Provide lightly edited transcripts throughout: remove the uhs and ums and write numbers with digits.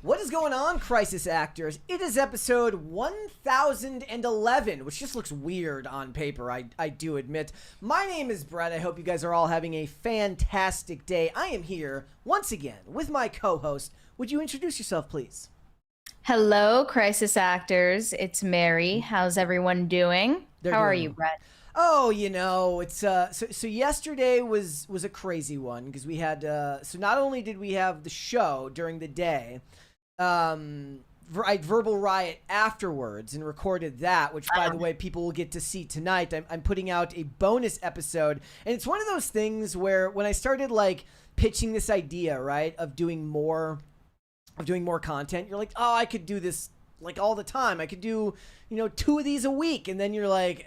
What is going on, Crisis Actors? It is episode 1011, which just looks weird on paper, I do admit. My name is Brett. I hope you guys are all having a fantastic day. I am here once again with my co-host. Would you introduce yourself, please? Hello, Crisis Actors. It's Mary. How's everyone doing? How are you, Brett? Oh, you know, it's so yesterday was a crazy one because we had so not only did we have the show during the day, Verbal Riot afterwards and recorded that, which by the way people will get to see tonight. I'm putting out a bonus episode, and it's one of those things where when I started like pitching this idea, right, of doing more content, you're like, oh, I could do this like all the time. I could do, 2 of these a week. And then you're like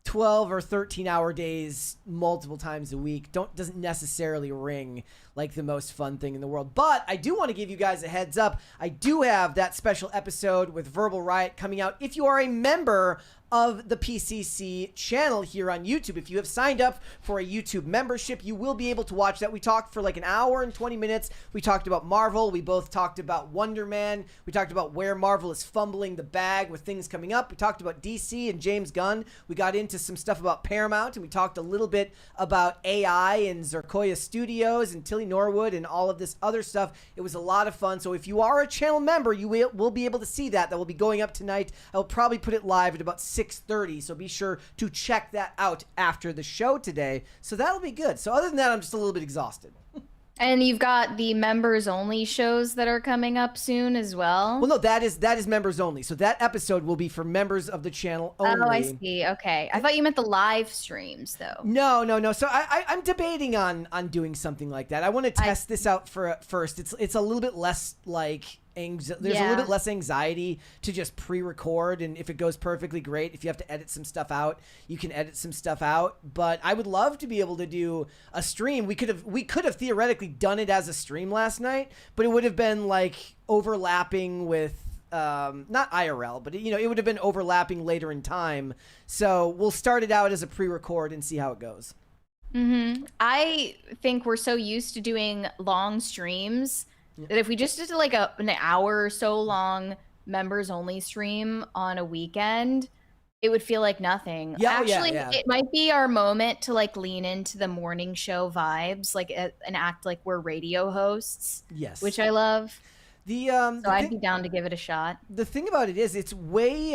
12 or 13 hour days multiple times a week doesn't necessarily ring like the most fun thing in the world. But I do want to give you guys a heads up. I do have that special episode with Verbal Riot coming out if you are a member of the PCC channel here on YouTube. If you have signed up for a YouTube membership, you will be able to watch that. We talked for like an hour and 20 minutes. We talked about Marvel. We both talked about Wonder Man. We talked about where Marvel is fumbling the bag with things coming up. We talked about DC and James Gunn. We got into some stuff about Paramount, and we talked a little bit about AI and Zerkoya Studios and Tilly Norwood and all of this other stuff. It was a lot of fun. So if you are a channel member, you will be able to see that. That will be going up tonight. I will probably put it live at about 6:30, so be sure to check that out after the show today. So that'll be good. So other than that, I'm just a little bit exhausted. And you've got the members only shows that are coming up soon as well. Well, no, that is members only. So that episode will be for members of the channel only. Oh, I see. Okay. I thought you meant the live streams though. No. So I'm debating on doing something like that. I want to test this out first. It's a little bit less like there's a little bit less anxiety to just pre-record, and if it goes perfectly great, if you have to edit some stuff out, you can edit some stuff out. But I would love to be able to do a stream. We could have theoretically done it as a stream last night, but it would have been like overlapping with not IRL, but it would have been overlapping later in time. So we'll start it out as a pre-record and see how it goes. I think we're so used to doing long streams that if we just did like an hour or so long members only stream on a weekend, it would feel like nothing. Actually, it might be our moment to like lean into the morning show vibes, like and act like we're radio hosts. Yes, which I love. So I'd be down to give it a shot. The thing about it is, it's way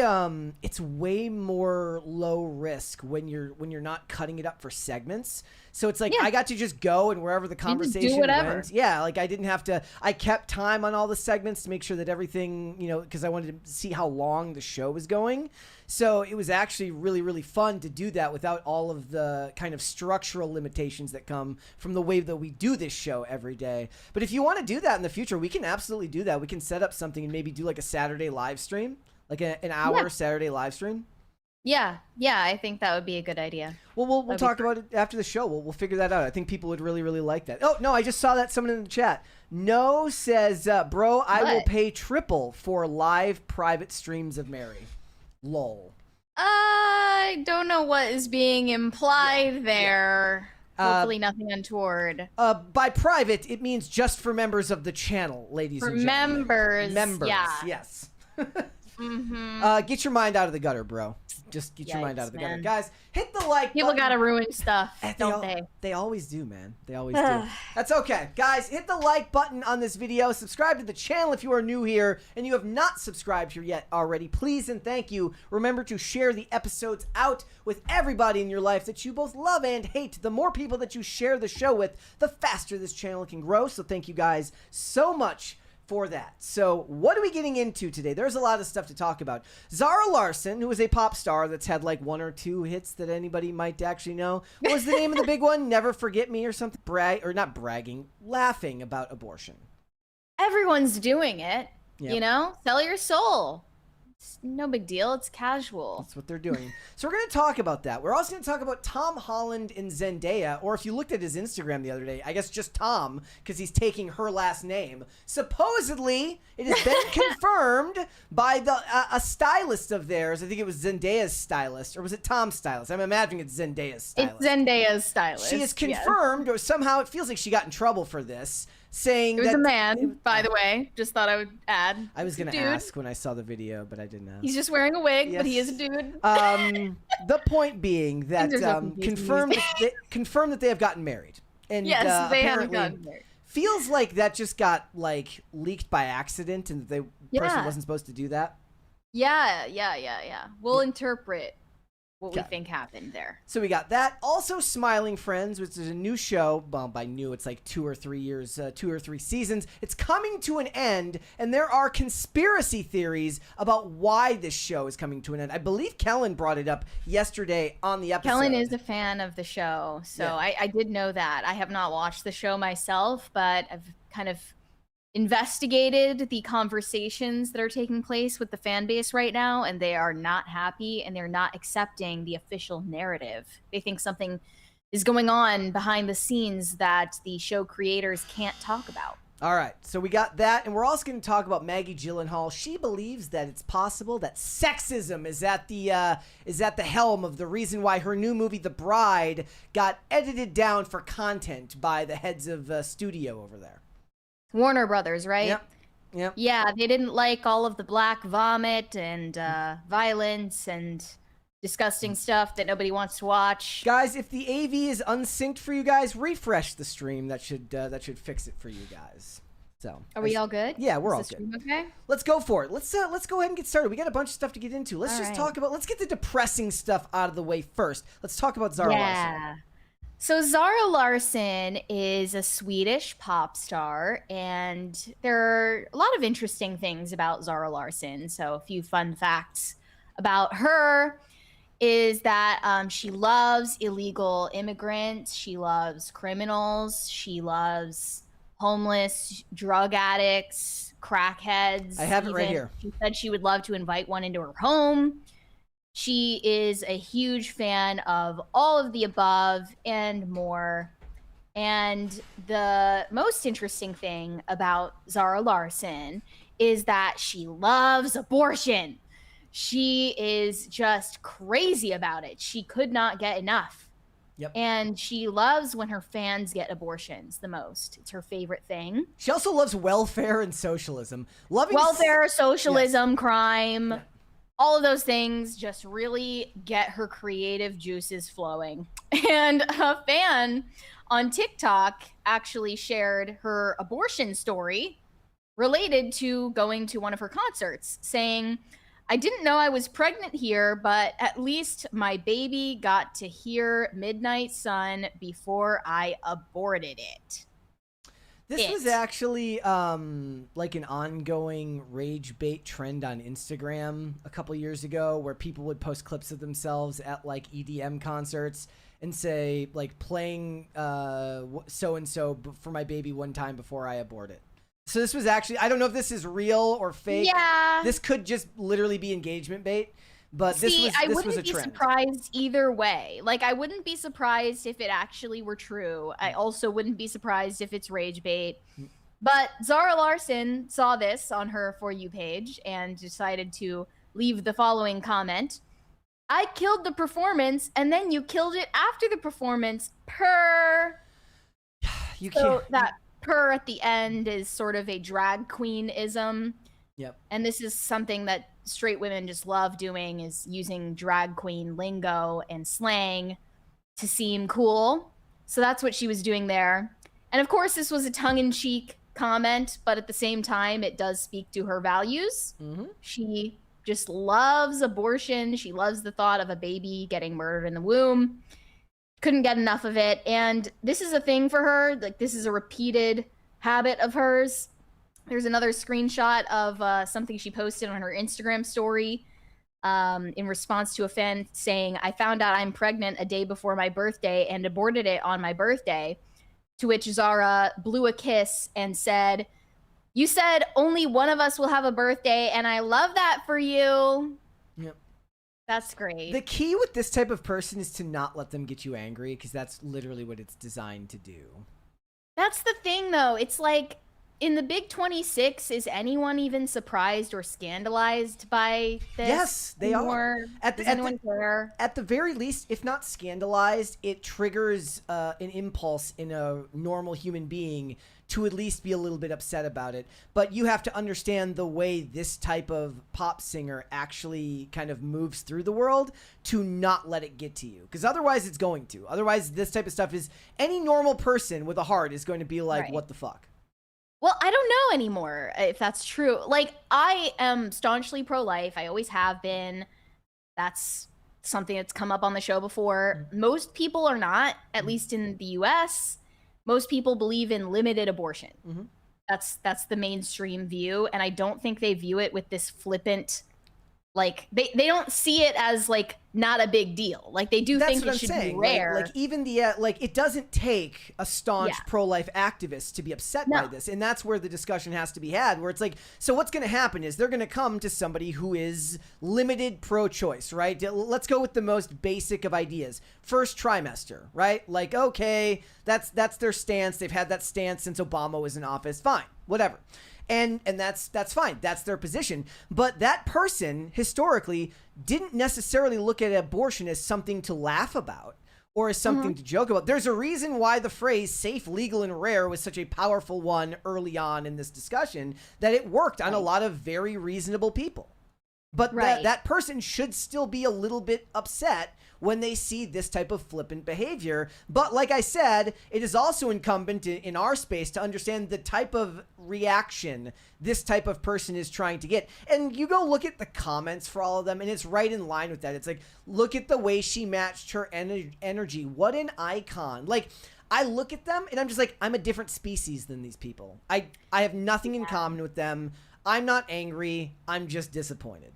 more low risk when you're not cutting it up for segments. So it's like I got to just go, and wherever the conversation went, like I didn't have to. I kept time on all the segments to make sure that everything, because I wanted to see how long the show was going. So it was actually really, really fun to do that without all of the kind of structural limitations that come from the way that we do this show every day. But if you want to do that in the future, we can absolutely do that. We can set up something and maybe do like a Saturday live stream, like an hour Saturday live stream. Yeah, I think that would be a good idea. Well, we'll talk about it after the show. We'll figure that out. I think people would really, really like that. Oh, no, I just saw that someone in the chat. No says, bro, I will pay triple for live private streams of Mary. Lol. I don't know what is being implied there. Hopefully nothing untoward. By private, it means just for members of the channel, ladies and gentlemen. Members, yes. Get your mind out of the gutter, bro. Just get your mind out of the gutter. Guys, hit the like button. People gotta ruin stuff, don't they? They always do, man. They always do. That's okay. Guys, hit the like button on this video. Subscribe to the channel if you are new here and you have not subscribed here yet already. Please and thank you. Remember to share the episodes out with everybody in your life that you both love and hate. The more people that you share the show with, the faster this channel can grow. So thank you guys so much for that. So what are we getting into today? There's a lot of stuff to talk about. Zara Larsson, who is a pop star that's had like 1 or 2 hits that anybody might actually know. What was the name of the big one? Never Forget Me or something? Laughing about abortion. Everyone's doing it, Sell your soul. It's no big deal. It's casual. That's what they're doing. So we're going to talk about that. We're also going to talk about Tom Holland and Zendaya, or if you looked at his Instagram the other day, I guess just Tom, because he's taking her last name. Supposedly, it has been confirmed by a stylist of theirs. I think it was Zendaya's stylist, or was it Tom's stylist? I'm imagining it's Zendaya's stylist. It's Zendaya's stylist. She is confirmed, or somehow it feels like she got in trouble for this, saying It was that a man, by the way. Just thought I would add. I was going to Dude. ask when I saw the video, but I didn't ask. He's just wearing a wig, Yes. but he is a dude. The point being that Things are so confusing confirmed that they have gotten married. And yes, they haven't apparently gotten married. feels like that just got like leaked by accident and the person wasn't supposed to do that. Yeah. We'll interpret what we Okay. think happened there. So we got that. Also, Smiling Friends, which is a new show. Well, by new, it's like 2 or 3 seasons. It's coming to an end, and there are conspiracy theories about why this show is coming to an end. I believe Kellen brought it up yesterday on the episode. Kellen is a fan of the show, so Yeah. I did know that. I have not watched the show myself, but I've kind of investigated the conversations that are taking place with the fan base right now, and they are not happy and they're not accepting the official narrative. They think something is going on behind the scenes that the show creators can't talk about. All right, so we got that, and we're also going to talk about Maggie Gyllenhaal. She believes that it's possible that sexism is at the helm of the reason why her new movie, The Bride, got edited down for content by the heads of studio over there. Warner Brothers, right? Yep. Yeah, they didn't like all of the black vomit and violence and disgusting stuff that nobody wants to watch. Guys, if the AV is unsynced for you guys, refresh the stream. That should fix it for you guys. So, Are we all good? Yeah, we're Is all the good. stream okay? Let's go for it. Let's go ahead and get started. We got a bunch of stuff to get into. Let's let's get the depressing stuff out of the way first. Let's talk about Zara Larsson. So Zara Larsson is a Swedish pop star, and there are a lot of interesting things about Zara Larsson. So a few fun facts about her is that she loves illegal immigrants, she loves criminals, she loves homeless, drug addicts, crackheads. I have it right here. She said she would love to invite one into her home. She is a huge fan of all of the above and more. And the most interesting thing about Zara Larsson is that she loves abortion. She is just crazy about it. She could not get enough. Yep. And she loves when her fans get abortions the most. It's her favorite thing. She also loves welfare and socialism. Welfare, socialism, crime. Yeah. All of those things just really get her creative juices flowing. And a fan on TikTok actually shared her abortion story related to going to one of her concerts, saying, "I didn't know I was pregnant here, but at least my baby got to hear Midnight Sun before I aborted it." This was actually like an ongoing rage bait trend on Instagram a couple years ago, where people would post clips of themselves at like EDM concerts and say like playing so and so for my baby one time before I abort it. So this was actually, I don't know if this is real or fake. Yeah. This could just literally be engagement bait. But I this wouldn't was a be trend. surprised either way. Like, I wouldn't be surprised if it actually were true. I also wouldn't be surprised if it's rage bait. But Zara Larsson saw this on her For You page and decided to leave the following comment. "I killed the performance, and then you killed it after the performance. Purr." You so can't. that purr at the end is sort of a drag queen-ism. Yep. And this is something that straight women just love doing, is using drag queen lingo and slang to seem cool. So that's what she was doing there. And of course, this was a tongue-in-cheek comment, but at the same time, it does speak to her values. Mm-hmm. She just loves abortion. She loves the thought of a baby getting murdered in the womb. Couldn't get enough of it. And this is a thing for her. Like, this is a repeated habit of hers. There's another screenshot of something she posted on her Instagram story in response to a fan saying, "I found out I'm pregnant a day before my birthday and aborted it on my birthday." To which Zara blew a kiss and said, "You said only one of us will have a birthday, and I love that for you." Yep. That's great. The key with this type of person is to not let them get you angry, because that's literally what it's designed to do. That's the thing, though. It's like, in the Big 26, is anyone even surprised or scandalized by this? Yes, they are. Does anyone care? At the very least, if not scandalized, it triggers an impulse in a normal human being to at least be a little bit upset about it. But you have to understand the way this type of pop singer actually kind of moves through the world to not let it get to you. Because otherwise it's going to. Otherwise, this type of stuff is, any normal person with a heart is going to be like, what the fuck? Well, I don't know anymore if that's true. Like, I am staunchly pro-life. I always have been. That's something that's come up on the show before. Most people are not, at least in the US. Most people believe in limited abortion. That's the mainstream view, and I don't think they view it with this flippant, like, they don't see it as like not a big deal. Like, they do think it should be rare. Like even the like, it doesn't take a staunch pro-life activist to be upset by this, and that's where the discussion has to be had. Where it's like, so what's going to happen is they're going to come to somebody who is limited pro-choice, right? Let's go with the most basic of ideas: first trimester, right? Like, okay, that's their stance. They've had that stance since Obama was in office. Fine, whatever. And that's fine. That's their position. But that person historically didn't necessarily look at abortion as something to laugh about or as something to joke about. There's a reason why the phrase safe, legal, and rare was such a powerful one early on in this discussion, that it worked on a lot of very reasonable people. But that person should still be a little bit upset when they see this type of flippant behavior. But like I said, it is also incumbent in our space to understand the type of reaction this type of person is trying to get. And you go look at the comments for all of them, and it's right in line with that. It's like, look at the way she matched her energy. What an icon. Like, I look at them and I'm just like, I'm a different species than these people. I have nothing in common with them. I'm not angry. I'm just disappointed.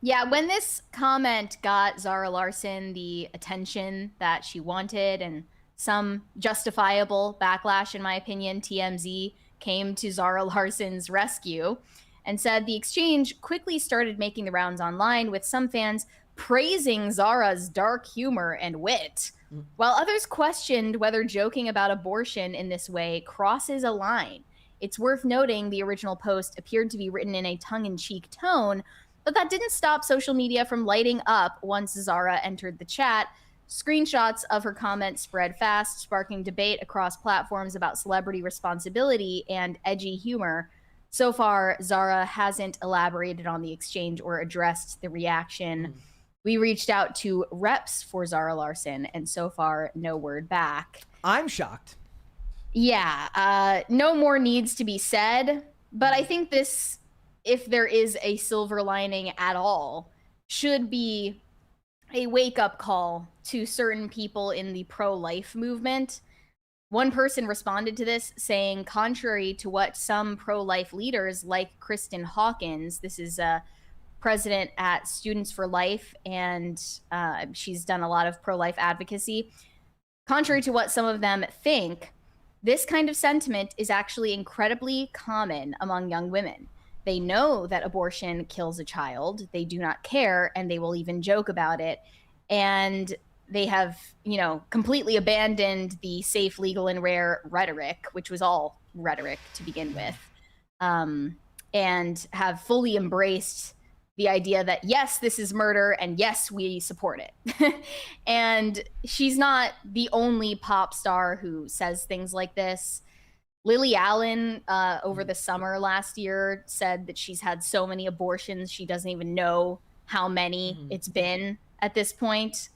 Yeah, when this comment got Zara Larsson the attention that she wanted and some justifiable backlash, in my opinion, TMZ came to Zara Larsson's rescue and said the exchange quickly started making the rounds online, with some fans praising Zara's dark humor and wit, while others questioned whether joking about abortion in this way crosses a line. It's worth noting the original post appeared to be written in a tongue-in-cheek tone, but that didn't stop social media from lighting up once Zara entered the chat. Screenshots of her comments spread fast, sparking debate across platforms about celebrity responsibility and edgy humor. So far, Zara hasn't elaborated on the exchange or addressed the reaction. We reached out to reps for Zara Larsson, and so far, no word back. I'm shocked. Yeah, no more needs to be said, but I think this, if there is a silver lining at all, should be a wake-up call to certain people in the pro-life movement. One person responded to this saying, contrary to what some pro-life leaders like Kristen Hawkins, this is a president at Students for Life, and she's done a lot of pro-life advocacy. Contrary to what some of them think, this kind of sentiment is actually incredibly common among young women. They know that abortion kills a child. They do not care, and they will even joke about it. And they have, completely abandoned the safe, legal, and rare rhetoric, which was all rhetoric to begin with, and have fully embraced the idea that, yes, this is murder, and yes, we support it. And she's not the only pop star who says things like this. Lily Allen, over the summer last year, said that she's had so many abortions, she doesn't even know how many it's been at this point.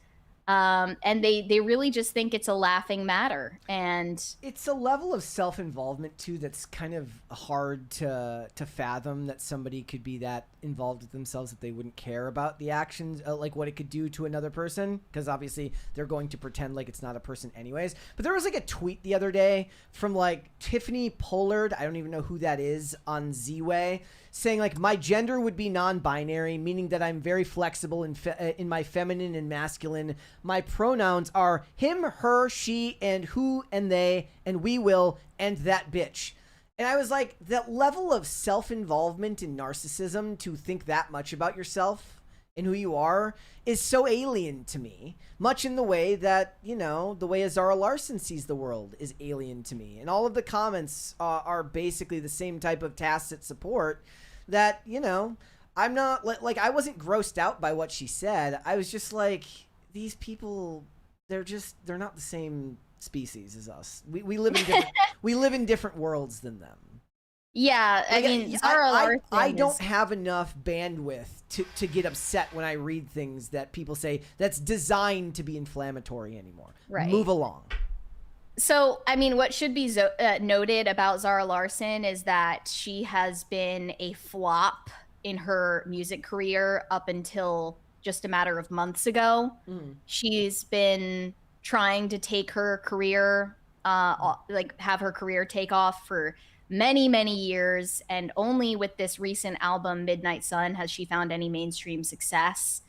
And they really just think it's a laughing matter. And it's a level of self-involvement too that's kind of hard to fathom, that somebody could be that involved with themselves that they wouldn't care about the actions, like what it could do to another person, because obviously they're going to pretend like it's not a person anyways. But there was like a tweet the other day from like Tiffany Pollard, I don't even know who that is, on Z-Way, saying like, my gender would be non-binary, meaning that I'm very flexible in my feminine and masculine. My pronouns are him, her, she, and who, and they, and we will, and that bitch. And I was like, that level of self-involvement and narcissism to think that much about yourself and who you are is so alien to me, much in the way that, you know, the way a Zara Larsson sees the world is alien to me. And all of the comments are basically the same type of tacit support that, you know, I'm not like I wasn't grossed out by what she said. I was just like, these people, they're not the same species as us. We live in different we live in different worlds than them. Yeah, I mean, Zara Larsson I don't have enough bandwidth to get upset when I read things that people say that's designed to be inflammatory anymore. Right. Move along. So, I mean, what should be noted about Zara Larsson is that she has been a flop in her music career up until just a matter of months ago. She's been trying to take her career, like have her career take off for many, many years, and only with this recent album, Midnight Sun, has she found any mainstream success.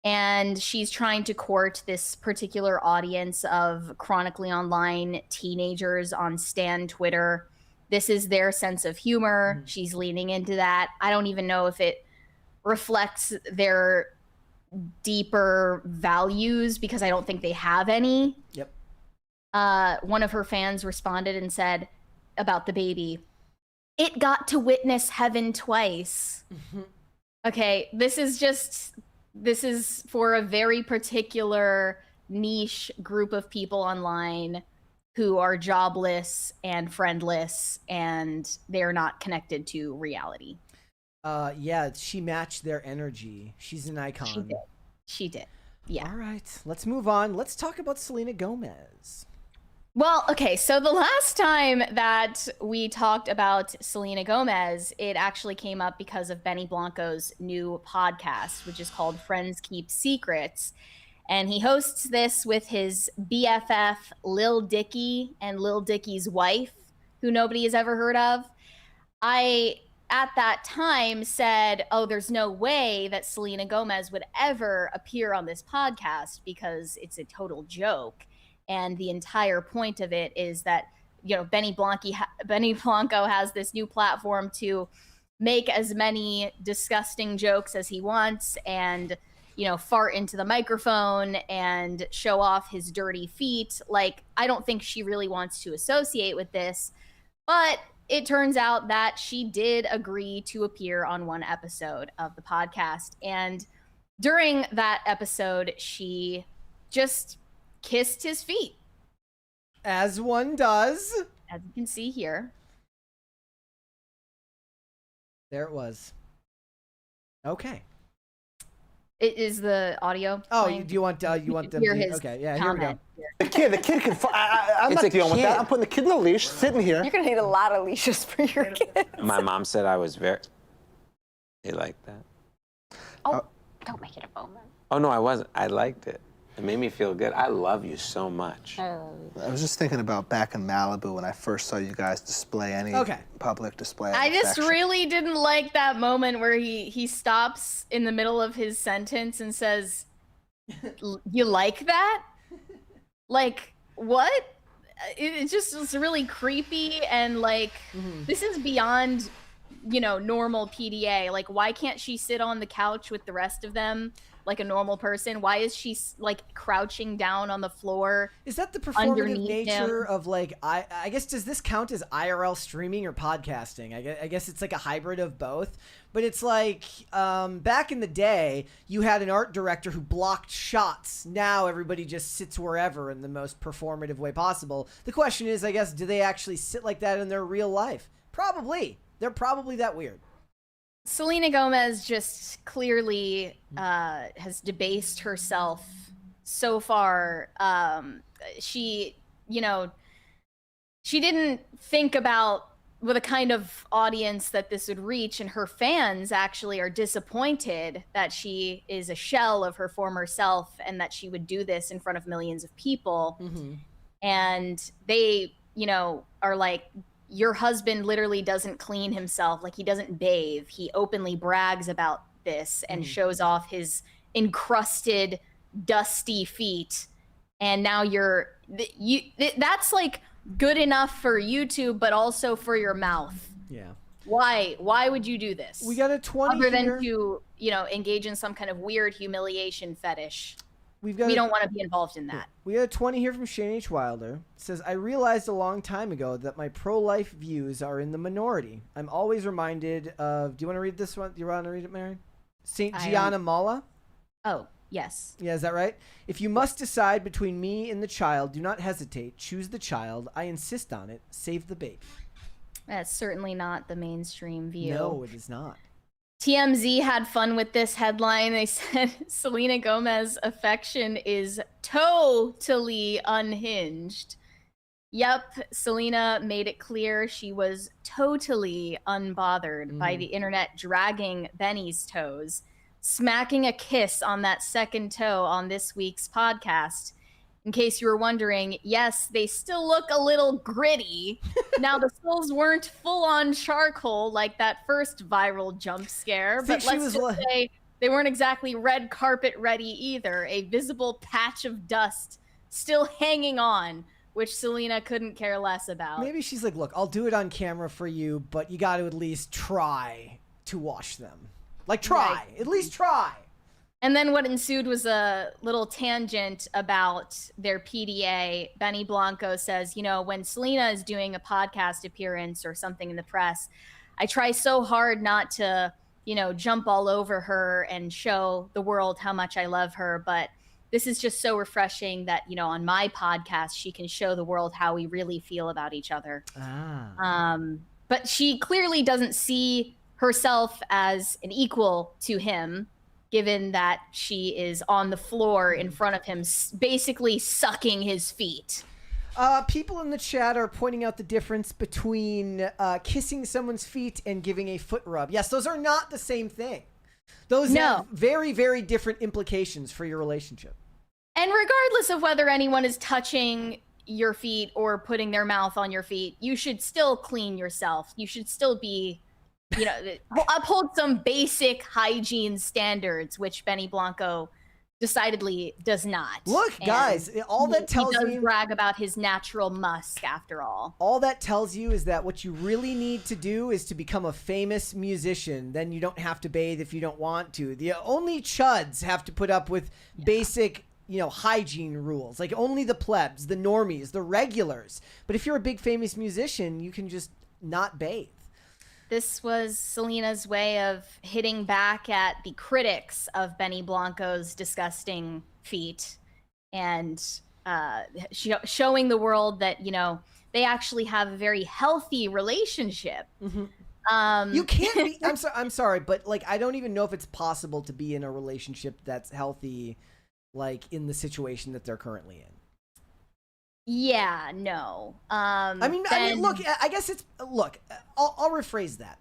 And she's trying to court this particular audience of chronically online teenagers on Stan Twitter. This is their sense of humor. She's leaning into that. I don't even know if it reflects their deeper values, because I don't think they have any. Yep. One of her fans responded and said about the baby, "It got to witness heaven twice." Okay, this is for a very particular niche group of people online who are jobless and friendless, and they're not connected to reality. Yeah, she matched their energy. She's an icon. She did. Yeah. All right, let's move on. Let's talk about Selena Gomez. Well, okay, so the last time that we talked about Selena Gomez, it actually came up because of Benny Blanco's new podcast, which is called Friends Keep Secrets. And he hosts this with his BFF, Lil Dicky, and Lil Dicky's wife, who nobody has ever heard of. I, at that time, said, oh, there's no way that Selena Gomez would ever appear on this podcast because it's a total joke. And the entire point of it is that, you know, Benny Blanco has this new platform to make as many disgusting jokes as he wants and, you know, fart into the microphone and show off his dirty feet. Like, I don't think she really wants to associate with this, but it turns out that she did agree to appear on one episode of the podcast. And during that episode, she just kissed his feet. As one does. As you can see here. There it was. Okay. It is the audio. Oh, playing? do you want them hear to? his Okay, yeah, here we go. comment. The kid can. I'm It's not a dealing with kid. that. I'm putting the kid in a leash, sitting here. You're gonna need a lot of leashes for your kids. My mom said I was very. They liked that. Oh, don't make it a moment. Oh no, I wasn't. I liked it. It made me feel good. I love you so much. I was just thinking about back in Malibu when I first saw you guys display any public display. I just affection. really didn't like that moment where he stops in the middle of his sentence and says, "You like that?" Like, what? It just was really creepy, and like, this is beyond, you know, normal PDA. Like, why can't she sit on the couch with the rest of them like a normal person? Why is she like crouching down on the floor? Is that the performative underneath nature him? of like I guess, does this count as IRL streaming or podcasting? I guess it's like a hybrid of both. But it's like back in the day, you had an art director who blocked shots. Now everybody just sits wherever in the most performative way possible. The question is, I guess, do they actually sit like that in their real life? Probably. They're probably that weird. Selena Gomez just clearly has debased herself so far. She, you know, she didn't think about with a kind of audience that this would reach, and her fans actually are disappointed that she is a shell of her former self and that she would do this in front of millions of people. And they, you know, are like, your husband literally doesn't clean himself. Like, he doesn't bathe. He openly brags about this and shows off his encrusted, dusty feet. And now that's like good enough for YouTube, but also for your mouth. Yeah. Why? Why would you do this? We got a 20 other here. than to, you know, engage in some kind of weird humiliation fetish. We don't want to be involved in that. We got a 20 here from Shane H. Wilder. It says, I realized a long time ago that my pro-life views are in the minority. I'm always reminded of... Do you want to read this one? Do you want to read it, Mary? St. Gianna Mala? Oh, yes. Yeah, is that right? If you must decide between me and the child, do not hesitate. Choose the child. I insist on it. Save the baby. That's certainly not the mainstream view. No, it is not. TMZ had fun with this headline. They said Selena Gomez's affection is totally unhinged. Yep, Selena made it clear she was totally unbothered by the internet dragging Benny's toes, smacking a kiss on that second toe on this week's podcast. In case you were wondering, yes, they still look a little gritty. Now, the soles weren't full-on charcoal like that first viral jump scare, but let's just say they weren't exactly red carpet ready either. A visible patch of dust still hanging on, which Selena couldn't care less about. Maybe she's like, look, I'll do it on camera for you, but you got to at least try to wash them. Like, try. Right. At least try. And then what ensued was a little tangent about their PDA. Benny Blanco says, you know, when Selena is doing a podcast appearance or something in the press, I try so hard not to, you know, jump all over her and show the world how much I love her. But this is just so refreshing that, you know, on my podcast, she can show the world how we really feel about each other. But she clearly doesn't see herself as an equal to him, given that she is on the floor in front of him, basically sucking his feet. People in the chat are pointing out the difference between kissing someone's feet and giving a foot rub. Yes, those are not the same thing. Those have very, very different implications for your relationship. And regardless of whether anyone is touching your feet or putting their mouth on your feet, you should still clean yourself. You should still be... you know, uphold some basic hygiene standards, which Benny Blanco decidedly does not. Look, guys, all that tells me... He does brag about his natural musk, after all. All that tells you is that what you really need to do is to become a famous musician. Then you don't have to bathe if you don't want to. The only chuds have to put up with basic, you know, hygiene rules. Like, only the plebs, the normies, the regulars. But if you're a big famous musician, you can just not bathe. This was Selena's way of hitting back at the critics of Benny Blanco's disgusting feet and showing the world that, you know, they actually have a very healthy relationship. You can't be... I'm sorry, but, like, I don't even know if it's possible to be in a relationship that's healthy, like, in the situation that they're currently in. Yeah, no. I mean, look, I guess it's... Look, I'll rephrase that.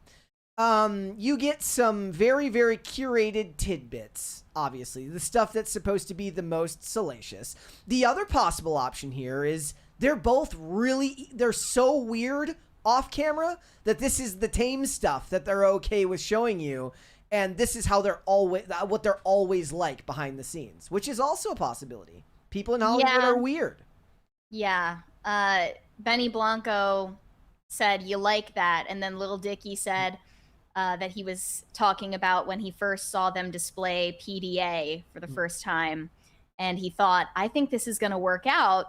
You get some very, very curated tidbits, obviously. The stuff that's supposed to be the most salacious. The other possible option here is they're both really... They're so weird off camera that this is the tame stuff that they're okay with showing you. And this is how they're always... what they're always like behind the scenes, which is also a possibility. People in Hollywood are weird. Yeah. Benny Blanco said, you like that. And then Lil Dicky said that he was talking about when he first saw them display PDA for the first time. And he thought, I think this is going to work out.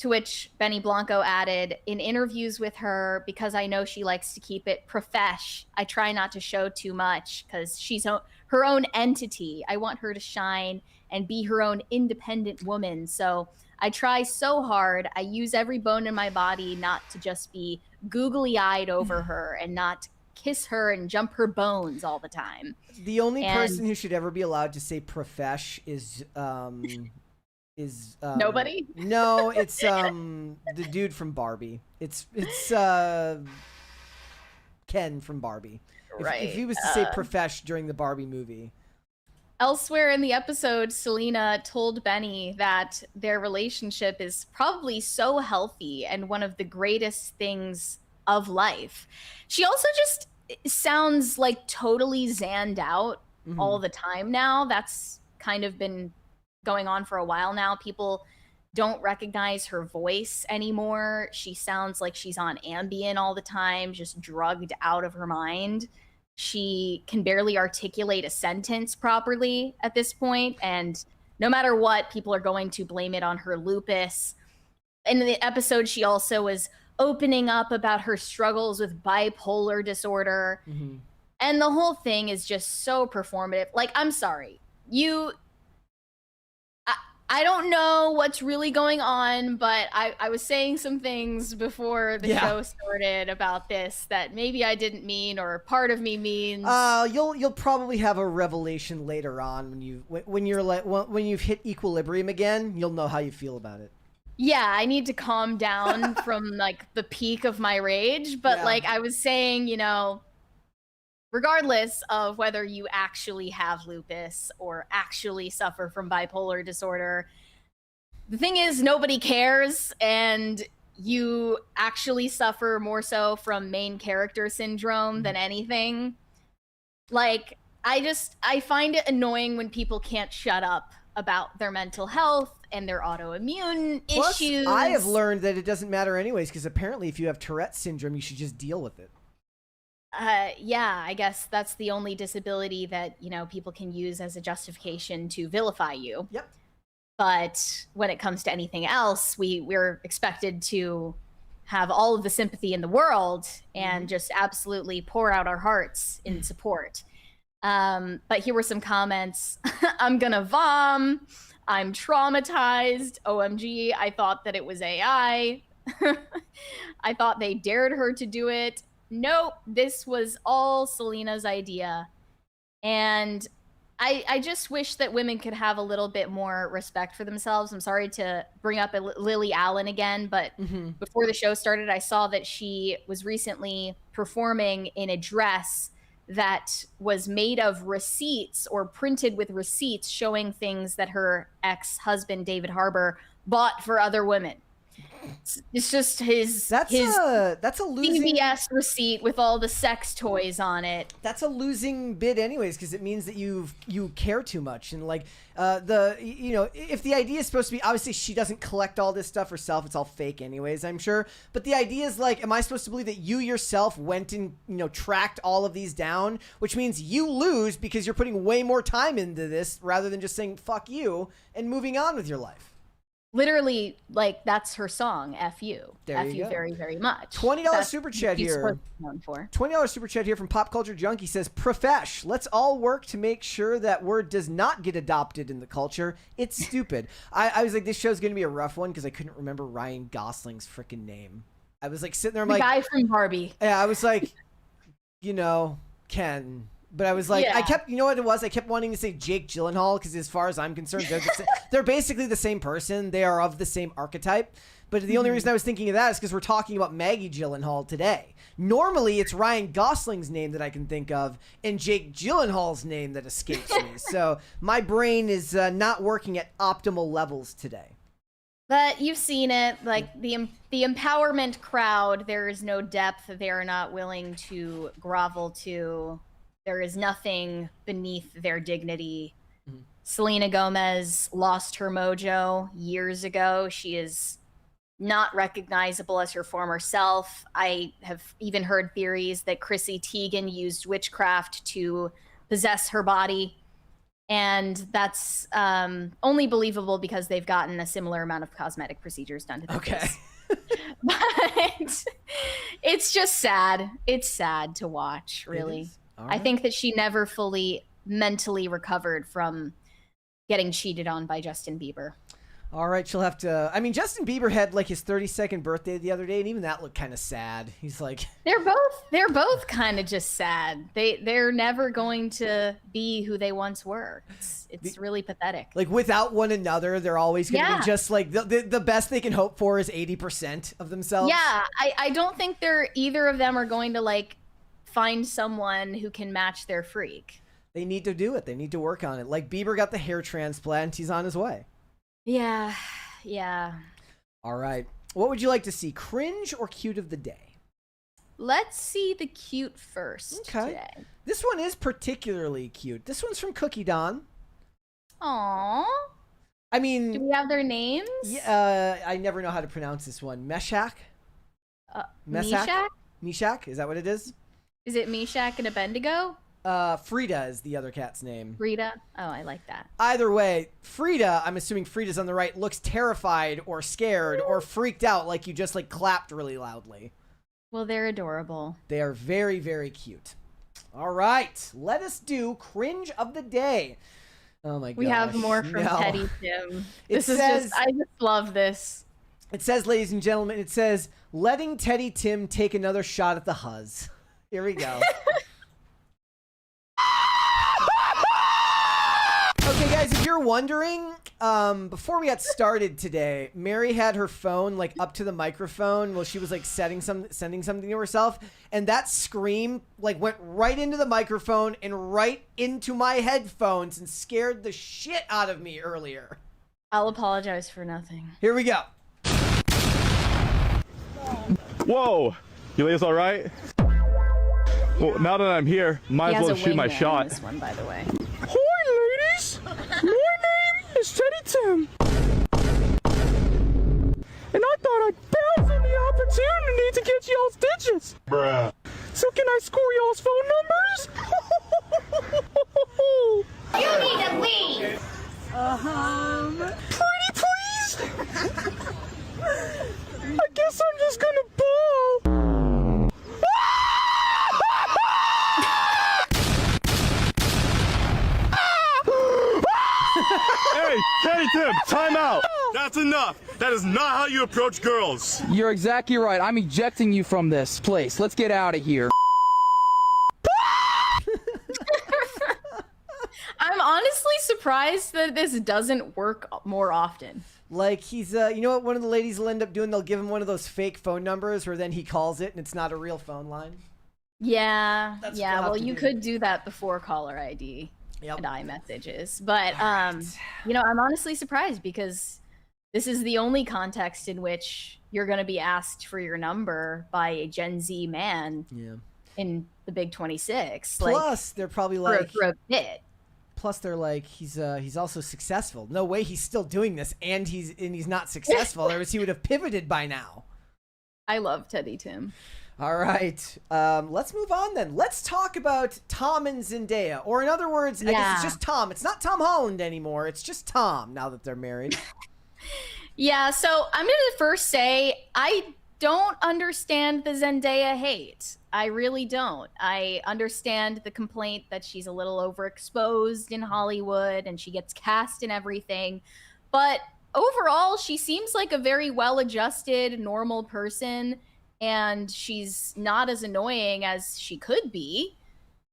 To which Benny Blanco added, in interviews with her, because I know she likes to keep it profesh, I try not to show too much because she's her own entity. I want her to shine and be her own independent woman. So I try so hard. I use every bone in my body not to just be googly-eyed over her and not kiss her and jump her bones all the time. The only person who should ever be allowed to say profesh is nobody? No, it's the dude from Barbie. It's Ken from Barbie. If he was to say profesh during the Barbie movie. Elsewhere in the episode, Selena told Benny that their relationship is probably so healthy and one of the greatest things of life. She also just sounds like totally zanned out all the time now. That's kind of been going on for a while now. People don't recognize her voice anymore. She sounds like she's on Ambien all the time, just drugged out of her mind. She can barely articulate a sentence properly at this point, and no matter what, people are going to blame it on her lupus. In the episode, she also was opening up about her struggles with bipolar disorder. Mm-hmm. And the whole thing is just so performative. Like, I'm sorry. I don't know what's really going on, but I was saying some things before the show started about this that maybe I didn't mean, or part of me means. You'll probably have a revelation later on when you've hit equilibrium again. You'll know how you feel about it. Yeah, I need to calm down from like the peak of my rage, but like I was saying, you know, regardless of whether you actually have lupus or actually suffer from bipolar disorder, the thing is nobody cares, and you actually suffer more so from main character syndrome than anything. Like, I find it annoying when people can't shut up about their mental health and their autoimmune issues. I have learned that it doesn't matter anyways, because apparently if you have Tourette's syndrome, you should just deal with it. Yeah, I guess that's the only disability that, you know, people can use as a justification to vilify you. Yep. But when it comes to anything else, we're expected to have all of the sympathy in the world and just absolutely pour out our hearts in support. But here were some comments. I'm gonna vom. I'm traumatized. OMG, I thought that it was AI. I thought they dared her to do it. Nope, this was all Selena's idea. And I just wish that women could have a little bit more respect for themselves. I'm sorry to bring up Lily Allen again, but before the show started, I saw that she was recently performing in a dress that was made of receipts or printed with receipts showing things that her ex-husband, David Harbour, bought for other women. It's just his that's a losing CVS receipt with all the sex toys on it. That's a losing bid anyways, because it means that you care too much. And like if the idea is supposed to be, obviously she doesn't collect all this stuff herself, it's all fake anyways, I'm sure, but the idea is like, am I supposed to believe that you yourself went and tracked all of these down, which means you lose because you're putting way more time into this rather than just saying fuck you and moving on with your life? Literally, like, that's her song, F you. There F you go. Very, very much. $20 super chat here. $20 super chat here from Pop Culture Junkie says, Profesh, let's all work to make sure that word does not get adopted in the culture. It's stupid. I was like, this show's going to be a rough one because I couldn't remember Ryan Gosling's freaking name. I was like sitting there, the guy from Barbie. Yeah, I was like, Ken. But I was like, I kept, you know what it was? I kept wanting to say Jake Gyllenhaal because as far as I'm concerned, they're basically the same person. They are of the same archetype. But the only reason I was thinking of that is because we're talking about Maggie Gyllenhaal today. Normally, it's Ryan Gosling's name that I can think of and Jake Gyllenhaal's name that escapes me. So my brain is not working at optimal levels today. But you've seen it, like the empowerment crowd, there is no depth they are not willing to grovel to. There is nothing beneath their dignity. Selena Gomez lost her mojo years ago. She is not recognizable as her former self. I have even heard theories that Chrissy Teigen used witchcraft to possess her body. And that's only believable because they've gotten a similar amount of cosmetic procedures done to their face. But it's just sad. It's sad to watch, really. Right. I think that she never fully mentally recovered from getting cheated on by Justin Bieber. All right, she'll have to. I mean, Justin Bieber had like his 32nd birthday the other day, and even that looked kind of sad. He's like, they're both kind of just sad. They're never going to be who they once were. It's really pathetic. Like without one another, they're always going to be just like the best they can hope for is 80% of themselves. Yeah, I don't think either of them are going to like find someone who can match their freak. They need to do it. They need to work on it. Like Bieber got the hair transplant. He's on his way. Yeah. All right. What would you like to see, cringe or cute of the day? Let's see the cute first today. This one is particularly cute. This one's from Cookie Don. Aww. I mean, do we have their names? Yeah, I never know how to pronounce this one. Meshach? Meshach? Meshach? Is that what it is? Is it Meshach and Abednego? Frida is the other cat's name. Frida? Oh, I like that. Either way, Frida, I'm assuming Frida's on the right, looks terrified or scared or freaked out like you just like clapped really loudly. Well, they're adorable. They are very, very cute. All right, let us do Cringe of the Day. Oh my god. We have more from Teddy Tim. I just love this. It says, ladies and gentlemen, it says, letting Teddy Tim take another shot at the huzz. Here we go. Okay, guys, if you're wondering, before we got started today, Mary had her phone like up to the microphone while she was like sending something to herself, and that scream like went right into the microphone and right into my headphones and scared the shit out of me earlier. I'll apologize for nothing. Here we go. Whoa, you ladies all right? Well, now that I'm here, might as well shoot my shot. This one, by the way. Hi, ladies. My name is Teddy Tim, and I thought I'd bounce on the opportunity to get y'all's digits. Bruh. So can I score y'all's phone numbers? You need to leave. Pretty please. I guess I'm just gonna ball. Hey, Teddy Tim, time out. That's enough. That is not how you approach girls. You're exactly right. I'm ejecting you from this place. Let's get out of here. I'm honestly surprised that this doesn't work more often. Like he's, you know what one of the ladies will end up doing? They'll give him one of those fake phone numbers where then he calls it and it's not a real phone line. Yeah, That's yeah. what Well, you could do that before caller ID and iMessages. But, you know, I'm honestly surprised because this is the only context in which you're going to be asked for your number by a Gen Z man in the Big 26. Plus, they're probably like... For a bit. Plus, they're like, he's also successful. No way he's still doing this, and he's not successful. Otherwise, he would have pivoted by now. I love Teddy Tim. All right, let's move on then. Let's talk about Tom and Zendaya, or in other words, I guess it's just Tom. It's not Tom Holland anymore. It's just Tom now that they're married. Yeah. So I'm gonna first say I don't understand the Zendaya hate. I really don't. I understand the complaint that she's a little overexposed in Hollywood and she gets cast in everything. But overall, she seems like a very well-adjusted, normal person, and she's not as annoying as she could be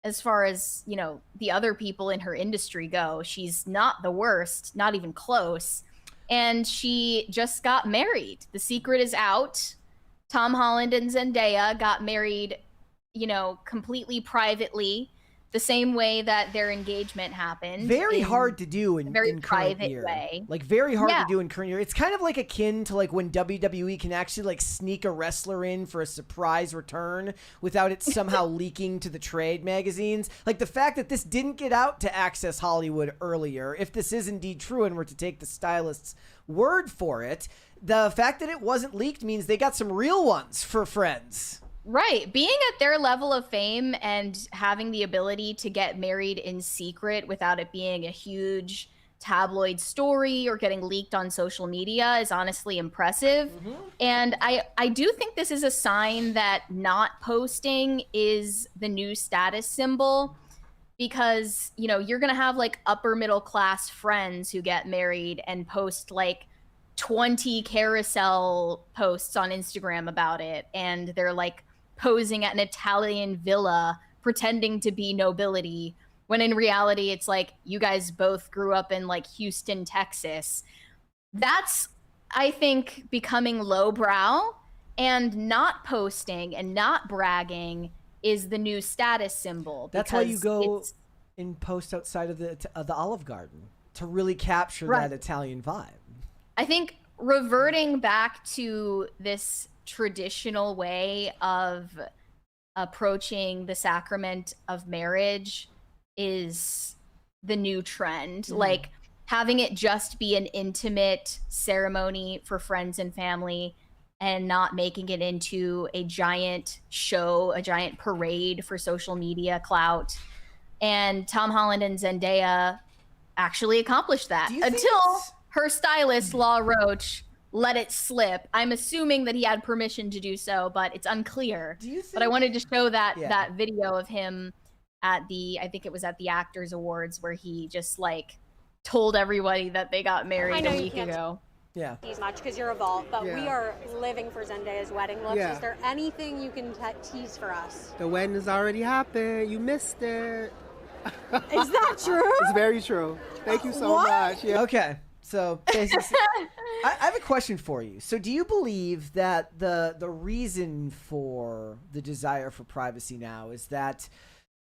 as far as, you know, the other people in her industry go. She's not the worst, not even close. And she just got married. The secret is out. Tom Holland and Zendaya got married, you know, completely privately, the same way that their engagement happened. Very hard to do in very in private current year. way. Like very hard to do in current year. It's kind of like akin to like when WWE can actually like sneak a wrestler in for a surprise return without it somehow leaking to the trade magazines. Like the fact that this didn't get out to Access Hollywood earlier, if this is indeed true and we're to take the stylist's word for it, the fact that it wasn't leaked means they got some real ones for friends. Right. Being at their level of fame and having the ability to get married in secret without it being a huge tabloid story or getting leaked on social media is honestly impressive. And I do think this is a sign that not posting is the new status symbol, because, you know, you're going to have like upper middle class friends who get married and post like 20 carousel posts on Instagram about it. And they're like posing at an Italian villa pretending to be nobility, when in reality it's like you guys both grew up in like Houston, Texas. That's, I think, becoming lowbrow, and not posting and not bragging is the new status symbol. That's why you go and post outside of the Olive Garden to really capture that Italian vibe. I think reverting back to this traditional way of approaching the sacrament of marriage is the new trend. Like, having it just be an intimate ceremony for friends and family and not making it into a giant show, a giant parade for social media clout. And Tom Holland and Zendaya actually accomplished that until her stylist, Law Roach, let it slip. I'm assuming that he had permission to do so, but it's unclear. But I wanted to show that video of him at I think it was at the Actors Awards, where he just like told everybody that they got married a week ago. Yeah. Much because you're a vault, but we are living for Zendaya's wedding looks. Is there anything you can tease for us? The wedding has already happened. You missed it. Is that true? It's very true. Thank you so much. Yeah. Okay. So basically, I have a question for you. So do you believe that the reason for the desire for privacy now is that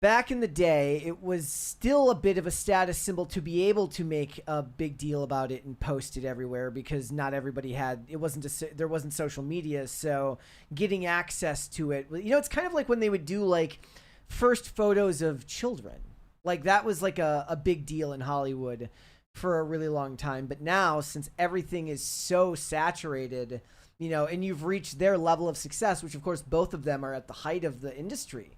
back in the day, it was still a bit of a status symbol to be able to make a big deal about it and post it everywhere, because not everybody had, there wasn't social media. So getting access to it, it's kind of like when they would do like first photos of children. Like that was like a big deal in Hollywood for a really long time. But now, since everything is so saturated, and you've reached their level of success, which of course both of them are at the height of the industry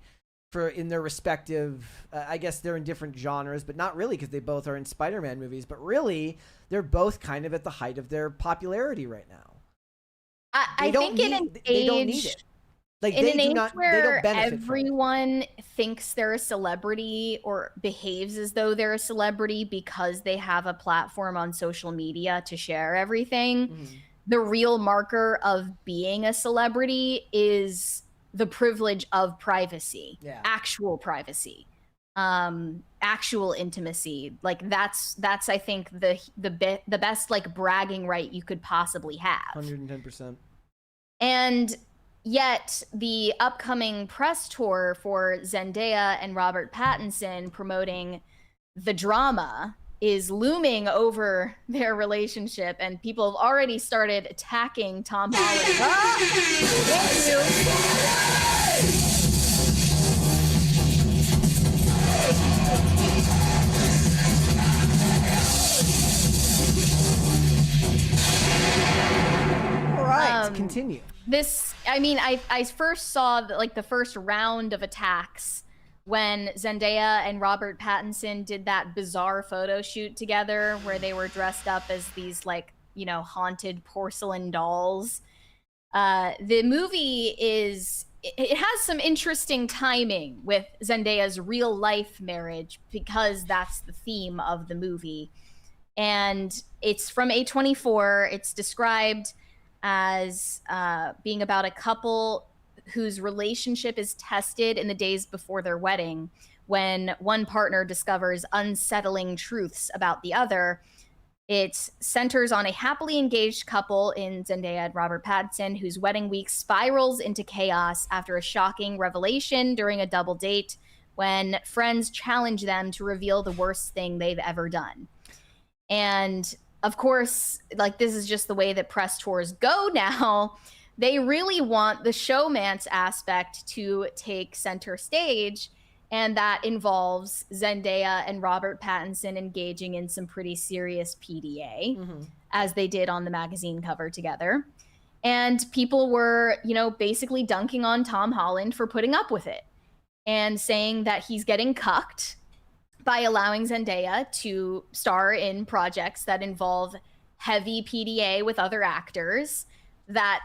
in their respective, I guess they're in different genres, but not really, because they both are in Spider-Man movies, but really they're both kind of at the height of their popularity right now. I think in an age, they don't need it. Like in they an do age not, where they don't benefit everyone thinks they're a celebrity or behaves as though they're a celebrity because they have a platform on social media to share everything. Mm-hmm. The real marker of being a celebrity is the privilege of privacy, actual privacy, actual intimacy. Like that's I think the best like bragging right you could possibly have. 110%. And yet the upcoming press tour for Zendaya and Robert Pattinson promoting the drama is looming over their relationship, and people have already started attacking Tom Holland. All right, continue. I first saw the first round of attacks when Zendaya and Robert Pattinson did that bizarre photo shoot together where they were dressed up as these haunted porcelain dolls. The movie it has some interesting timing with Zendaya's real life marriage, because that's the theme of the movie. And it's from A24. It's described as being about a couple whose relationship is tested in the days before their wedding, when one partner discovers unsettling truths about the other. It centers on a happily engaged couple in Zendaya and Robert Pattinson, whose wedding week spirals into chaos after a shocking revelation during a double date when friends challenge them to reveal the worst thing they've ever done. And of course, this is just the way that press tours go now. They really want the showmance aspect to take center stage, and that involves Zendaya and Robert Pattinson engaging in some pretty serious PDA, as they did on the magazine cover together. And people were, basically dunking on Tom Holland for putting up with it and saying that he's getting cucked by allowing Zendaya to star in projects that involve heavy PDA with other actors. That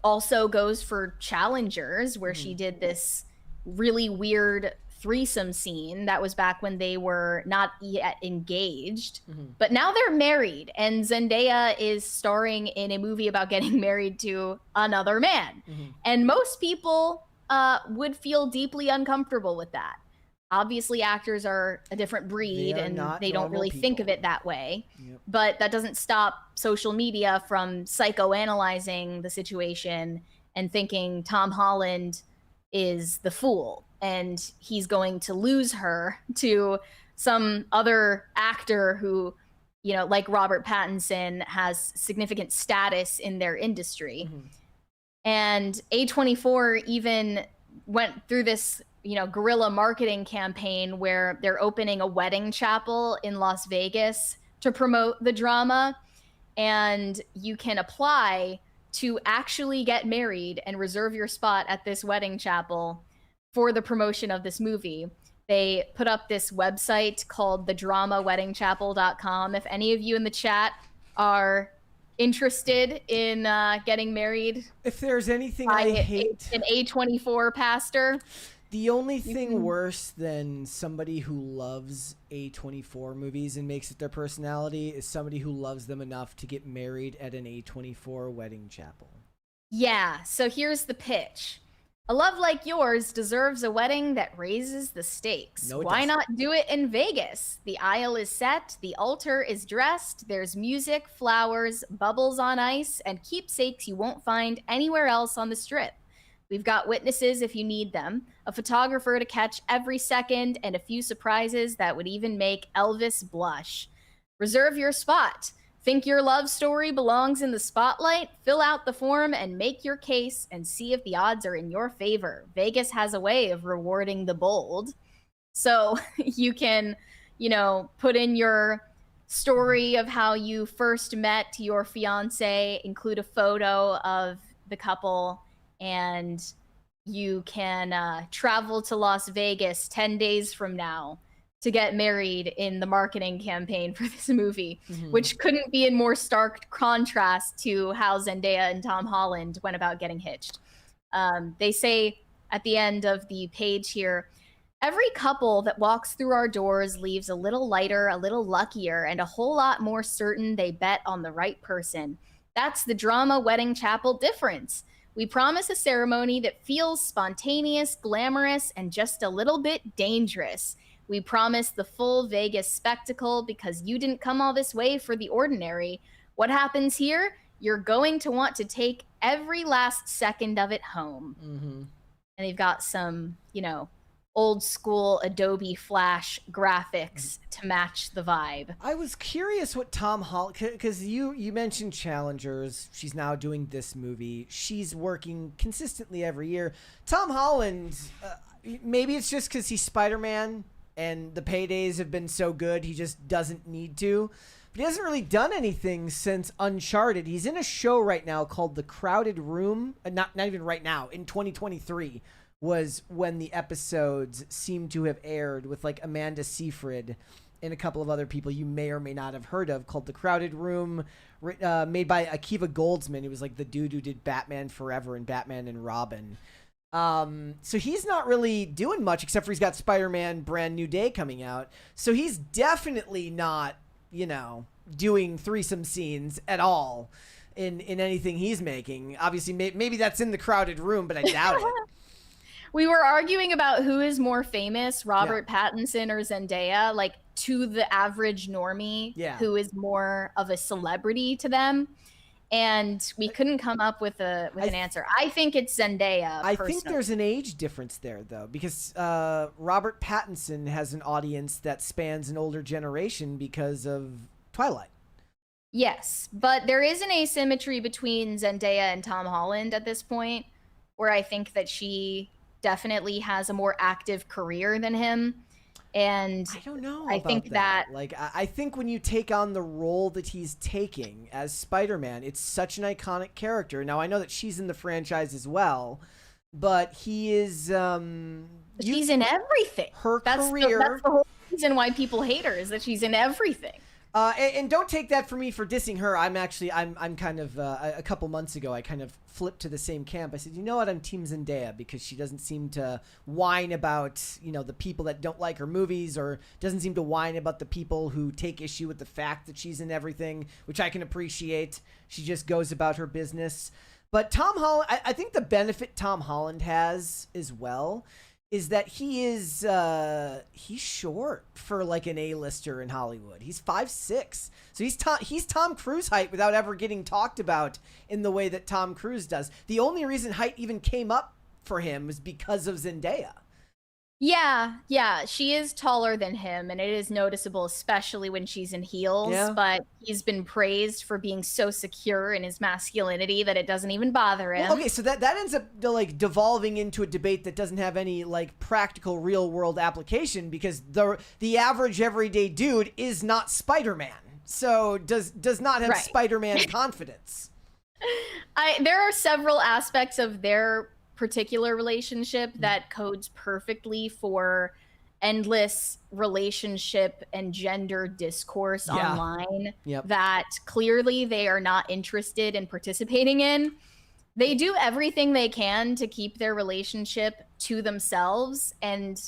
also goes for Challengers, where she did this really weird threesome scene. That was back when they were not yet engaged, but now they're married, and Zendaya is starring in a movie about getting married to another man. And most people would feel deeply uncomfortable with that. Obviously, actors are a different breed, and they don't really think of it that way. But that doesn't stop social media from psychoanalyzing the situation and thinking Tom Holland is the fool and he's going to lose her to some other actor who, like Robert Pattinson, has significant status in their industry. And A24 even went through this guerrilla marketing campaign where they're opening a wedding chapel in Las Vegas to promote the drama, and you can apply to actually get married and reserve your spot at this wedding chapel for the promotion of this movie. They put up this website called thedramaweddingchapel.com. If any of you in the chat are interested in getting married, if there's anything I hate, an A24 pastor. The only thing worse than somebody who loves A24 movies and makes it their personality is somebody who loves them enough to get married at an A24 wedding chapel. Yeah, so here's the pitch. A love like yours deserves a wedding that raises the stakes. No, Why not do it in Vegas? The aisle is set, the altar is dressed, there's music, flowers, bubbles on ice, and keepsakes you won't find anywhere else on the Strip. We've got witnesses if you need them, a photographer to catch every second, and a few surprises that would even make Elvis blush. Reserve your spot. Think your love story belongs in the spotlight? Fill out the form and make your case and see if the odds are in your favor. Vegas has a way of rewarding the bold. So you can, put in your story of how you first met your fiance, include a photo of the couple, and you can travel to Las Vegas 10 days from now to get married in the marketing campaign for this movie, which couldn't be in more stark contrast to how Zendaya and Tom Holland went about getting hitched. They say at the end of the page here, every couple that walks through our doors leaves a little lighter, a little luckier, and a whole lot more certain they bet on the right person. That's the drama wedding chapel difference. We promise a ceremony that feels spontaneous, glamorous, and just a little bit dangerous. We promise the full Vegas spectacle because you didn't come all this way for the ordinary. What happens here? You're going to want to take every last second of it home. And they've got some, old school Adobe Flash graphics to match the vibe. I was curious what Tom Holland, because you mentioned Challengers. She's now doing this movie. She's working consistently every year. Tom Holland, maybe it's just because he's Spider-Man and the paydays have been so good he just doesn't need to. But he hasn't really done anything since Uncharted. He's in a show right now called The Crowded Room. Not even right now. In 2023 was when the episodes seem to have aired, with like Amanda Seyfried and a couple of other people you may or may not have heard of, called The Crowded Room, made by Akiva Goldsman, who was like the dude who did Batman Forever and Batman and Robin. So he's not really doing much except for he's got Spider-Man Brand New Day coming out. So he's definitely not, doing threesome scenes at all in anything he's making. Obviously, maybe that's in The Crowded Room, but I doubt it. We were arguing about who is more famous, Robert Pattinson or Zendaya, like to the average normie who is more of a celebrity to them. And we couldn't come up with an answer. I think it's Zendaya. I think there's an age difference there, though, because Robert Pattinson has an audience that spans an older generation because of Twilight. Yes, but there is an asymmetry between Zendaya and Tom Holland at this point, where I think that she definitely has a more active career than him. And I don't know. I think that like, I think when you take on the role that he's taking as Spider-Man, it's such an iconic character. Now, I know that she's in the franchise as well, but he is. She's in everything. Her career. That's the whole reason why people hate her, is that she's in everything. And don't take that from me for dissing her. I'm kind of, a couple months ago, I kind of flipped to the same camp. I said, you know what? I'm Team Zendaya, because she doesn't seem to whine about, the people that don't like her movies, or doesn't seem to whine about the people who take issue with the fact that she's in everything, which I can appreciate. She just goes about her business. But Tom Holland, I think the benefit Tom Holland has as well is that he's short for like an A-lister in Hollywood. He's 5'6", so he's Tom Cruise height without ever getting talked about in the way that Tom Cruise does. The only reason height even came up for him was because of Zendaya. Yeah, she is taller than him, and it is noticeable, especially when she's in heels. Yeah. But he's been praised for being so secure in his masculinity that it doesn't even bother him. Well, okay, so that ends up like devolving into a debate that doesn't have any like practical real world application, because the average everyday dude is not Spider-Man. so does not have Spider-Man confidence. There are several aspects of their particular relationship that codes perfectly for endless relationship and gender discourse online that clearly they are not interested in participating in. They do everything they can to keep their relationship to themselves, and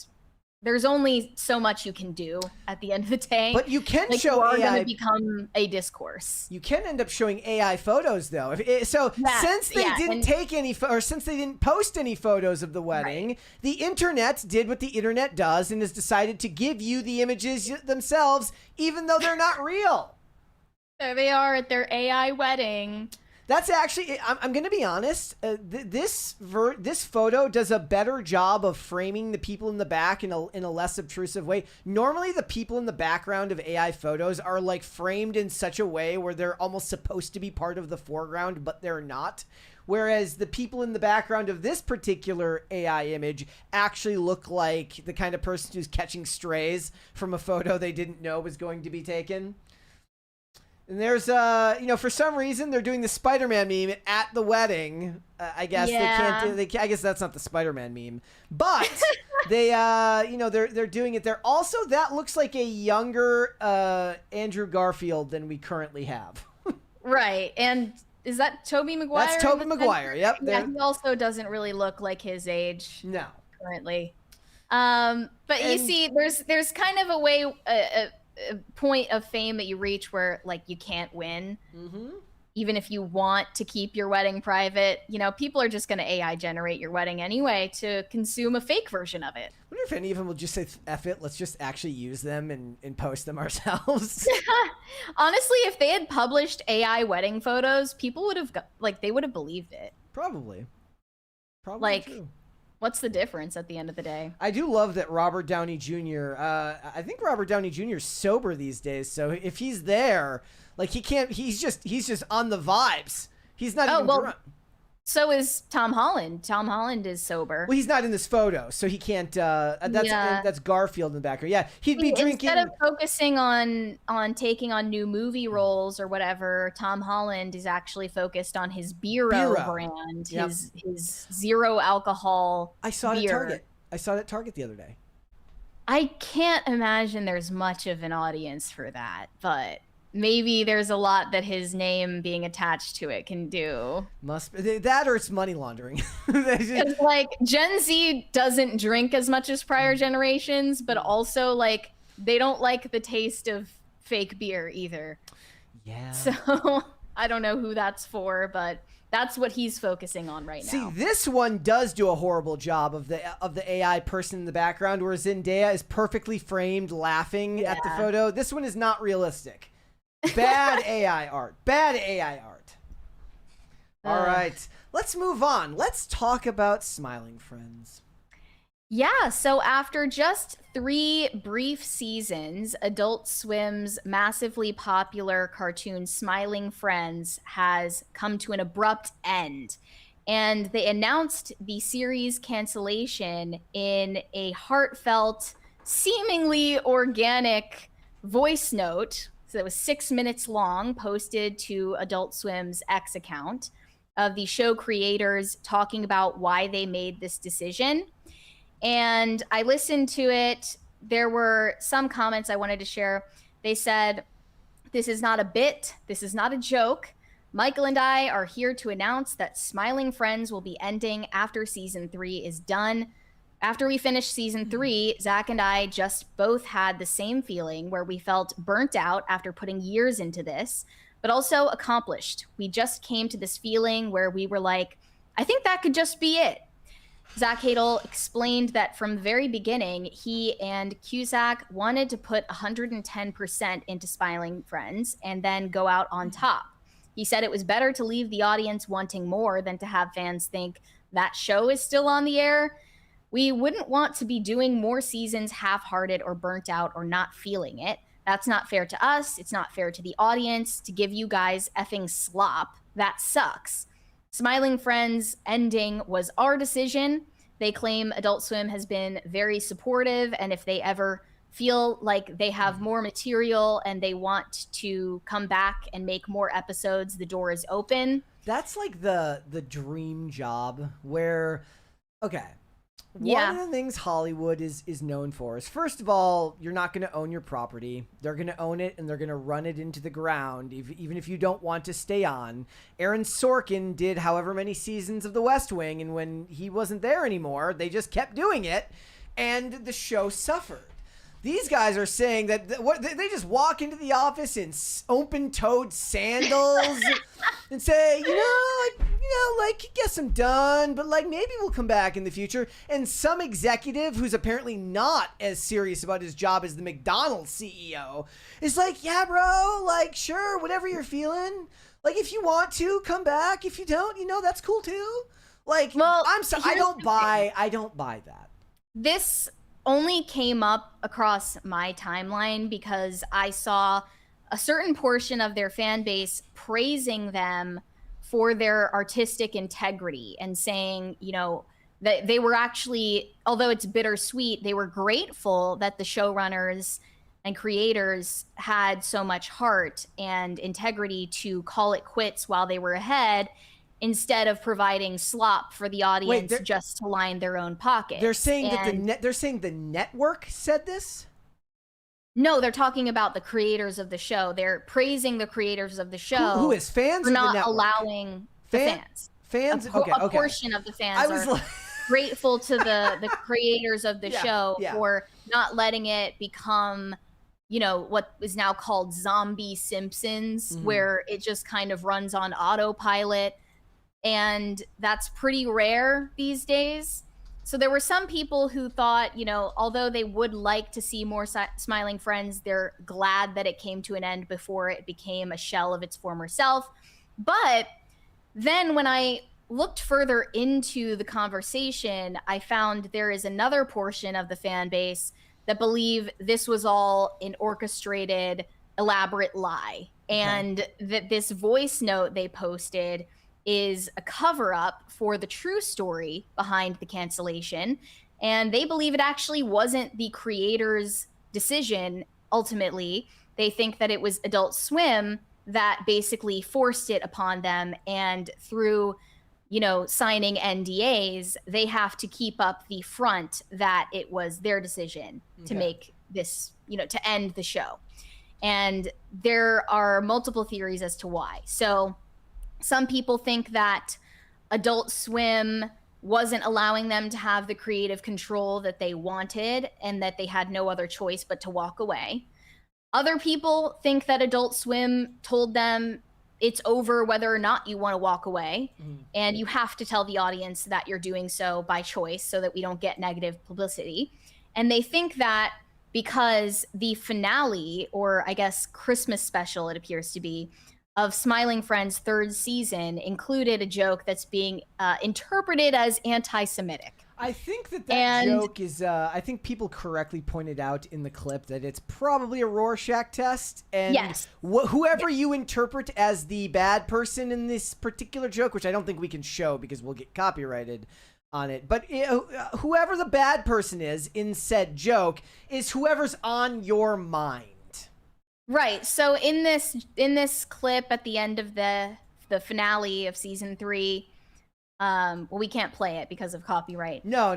there's only so much you can do at the end of the day. But you can like, show you are AI. going to become a discourse. You can end up showing AI photos, though. Since they didn't take any, or since they didn't post any photos of the wedding, the internet did what the internet does and has decided to give you the images themselves, even though they're not real. There they are at their AI wedding. That's actually, I'm going to be honest, this photo does a better job of framing the people in the back in a less obtrusive way. Normally, the people in the background of AI photos are like framed in such a way where they're almost supposed to be part of the foreground, but they're not. Whereas the people in the background of this particular AI image actually look like the kind of person who's catching strays from a photo they didn't know was going to be taken. And there's, for some reason they're doing the Spider-Man meme at the wedding. I guess they can't. I guess that's not the Spider-Man meme, but they're doing it there. Also, that looks like a younger Andrew Garfield than we currently have. Right, and is that Tobey Maguire? That's Tobey Maguire. Yep. Yeah, he also doesn't really look like his age. No. Currently, but you see, there's kind of a way. A point of fame that you reach where like you can't win, even if you want to keep your wedding private. People are just going to AI generate your wedding anyway to consume a fake version of it. I wonder if any of them will just say, F it, let's just actually use them and post them ourselves. Honestly, if they had published AI wedding photos, people would have they would have believed it. Probably true. What's the difference at the end of the day? I do love that Robert Downey Jr. I think Robert Downey Jr. is sober these days, so if he's there, like he can't. He's just on the vibes. He's not even drunk. So is Tom Holland. Tom Holland is sober. Well, he's not in this photo, so he can't. That's Garfield in the background. Yeah, he'd be drinking. Instead of focusing on taking on new movie roles or whatever, Tom Holland is actually focused on his Biro brand, his zero alcohol. I saw beer. it at Target. I saw it at Target the other day. I can't imagine there's much of an audience for that, but maybe there's a lot that his name being attached to it can do. Must be that, or it's money laundering. Because Gen Z doesn't drink as much as prior generations, but also they don't like the taste of fake beer either. Yeah. So I don't know who that's for, but that's what he's focusing on right now. See, this one does do a horrible job of the AI person in the background, where Zendaya is perfectly framed laughing at the photo. This one is not realistic. Bad AI art. All right. Let's move on. Let's talk about Smiling Friends. Yeah, so after just 3 brief seasons, Adult Swim's massively popular cartoon Smiling Friends has come to an abrupt end. And they announced the series cancellation in a heartfelt, seemingly organic voice note. So it was 6 minutes long, posted to Adult Swim's X account of the show creators talking about why they made this decision. And I listened to it. There were some comments I wanted to share. They said, "This is not a bit. This is not a joke. Michael and I are here to announce that Smiling Friends will be ending after season 3 is done. After we finished season 3, Zach and I just both had the same feeling where we felt burnt out after putting years into this, but also accomplished. We just came to this feeling where we were like, I think that could just be it." Zach Hadel explained that from the very beginning, he and Cusack wanted to put 110% into Smiling Friends and then go out on top. He said it was better to leave the audience wanting more than to have fans think that show is still on the air. We wouldn't want to be doing more seasons half-hearted or burnt out or not feeling it. That's not fair to us. It's not fair to the audience to give you guys effing slop. That sucks. Smiling Friends ending was our decision. They claim Adult Swim has been very supportive, and if they ever feel like they have more material and they want to come back and make more episodes, the door is open. That's like the dream job where, okay, one of the things Hollywood is known for is, first of all, you're not going to own your property. They're going to own it and they're going to run it into the ground, even if you don't want to stay on. Aaron Sorkin did however many seasons of The West Wing, and when he wasn't there anymore, they just kept doing it, and the show suffered. These guys are saying that they just walk into the office in open-toed sandals and say, guess I'm done, but like maybe we'll come back in the future. And some executive who's apparently not as serious about his job as the McDonald's CEO is like, yeah, bro, like sure, whatever you're feeling. Like if you want to come back, if you don't, that's cool too. Like, well, I'm sorry, I don't buy that. This only came up across my timeline because I saw a certain portion of their fan base praising them for their artistic integrity and saying, that they were actually, although it's bittersweet, they were grateful that the showrunners and creators had so much heart and integrity to call it quits while they were ahead, instead of providing slop for the audience just to line their own pockets. They're saying they're saying the network said this? No, they're talking about the creators of the show. They're praising the creators of the show. Who is fans for or not the allowing the fans. Fans? A portion of the fans are grateful to the creators of the show for not letting it become, what is now called zombie Simpsons, where it just kind of runs on autopilot. And that's pretty rare these days. So there were some people who thought, although they would like to see more Smiling Friends, they're glad that it came to an end before it became a shell of its former self. But then when I looked further into the conversation, I found there is another portion of the fan base that believe this was all an orchestrated, elaborate lie. Okay. And that this voice note they posted is a cover-up for the true story behind the cancellation, and they believe it actually wasn't the creators' decision ultimately. They think that it was Adult Swim that basically forced it upon them, and through signing NDAs, they have to keep up the front that it was their decision to make this, to end the show. And there are multiple theories as to why. So some people think that Adult Swim wasn't allowing them to have the creative control that they wanted and that they had no other choice but to walk away. Other people think that Adult Swim told them it's over whether or not you want to walk away, and you have to tell the audience that you're doing so by choice so that we don't get negative publicity. And they think that because the finale, or I guess Christmas special it appears to be, of Smiling Friends' third season included a joke that's being interpreted as anti-Semitic. I think that joke is, I think people correctly pointed out in the clip that it's probably a Rorschach test. And whoever you interpret as the bad person in this particular joke, which I don't think we can show because we'll get copyrighted on it, but whoever the bad person is in said joke is whoever's on your mind. Right. So in this clip at the end of the finale of season 3, we can't play it because of copyright. No.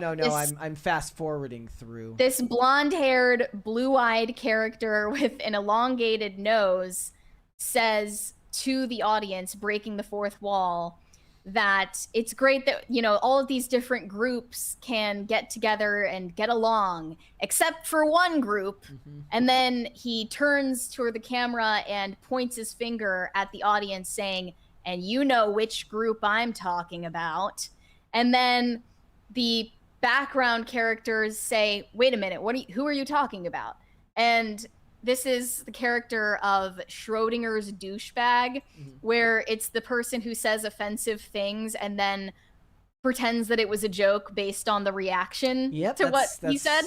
I'm fast forwarding through. This blonde-haired, blue-eyed character with an elongated nose says to the audience, breaking the fourth wall, that it's great that, all of these different groups can get together and get along, except for one group. And then he turns toward the camera and points his finger at the audience saying, and you know which group I'm talking about. And then the background characters say, wait a minute, who are you talking about? And this is the character of Schrodinger's douchebag, where it's the person who says offensive things and then pretends that it was a joke based on the reaction to what he said.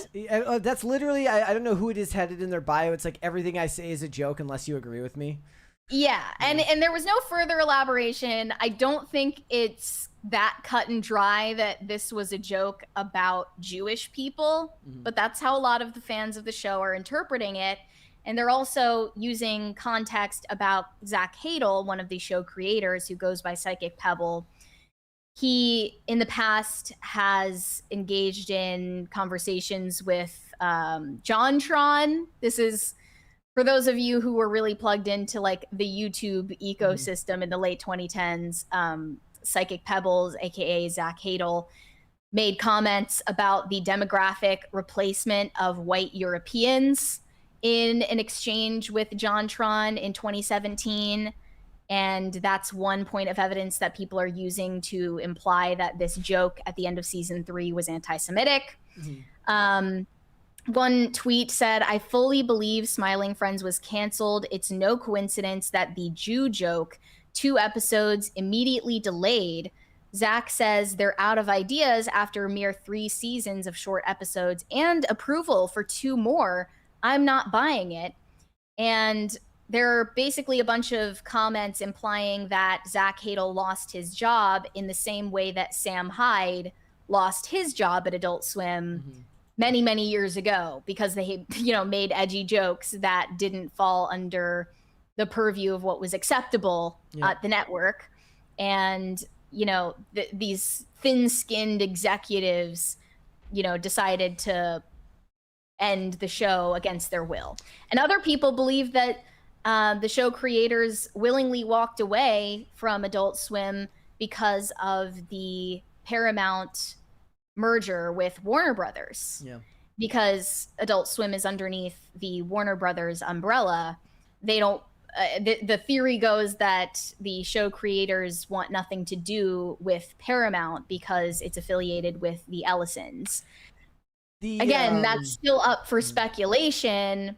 That's literally, I don't know who it is headed in their bio. It's like, everything I say is a joke unless you agree with me. Yeah, and there was no further elaboration. I don't think it's that cut and dry that this was a joke about Jewish people, but that's how a lot of the fans of the show are interpreting it. And they're also using context about Zach Hadel, one of the show creators who goes by Psychic Pebble. He, in the past, has engaged in conversations with JonTron. This is, for those of you who were really plugged into like the YouTube ecosystem in the late 2010s, Psychic Pebbles, aka Zach Hadel, made comments about the demographic replacement of white Europeans in an exchange with JonTron in 2017. And that's one point of evidence that people are using to imply that this joke at the end of season 3 was anti-Semitic. One tweet said, "I fully believe Smiling Friends was canceled. It's no coincidence that the Jew joke, 2 episodes immediately delayed. Zach says they're out of ideas after a mere 3 seasons of short episodes and approval for 2 more. I'm not buying it." And there are basically a bunch of comments implying that Zach Hadel lost his job in the same way that Sam Hyde lost his job at Adult Swim many, many years ago, because they, made edgy jokes that didn't fall under the purview of what was acceptable at the network. And, these thin-skinned executives, decided to end the show against their will. And other people believe that the show creators willingly walked away from Adult Swim because of the Paramount merger with Warner Brothers. Yeah. Because Adult Swim is underneath the Warner Brothers umbrella, they don't. The theory goes that the show creators want nothing to do with Paramount because it's affiliated with the Ellisons. Again, that's still up for speculation.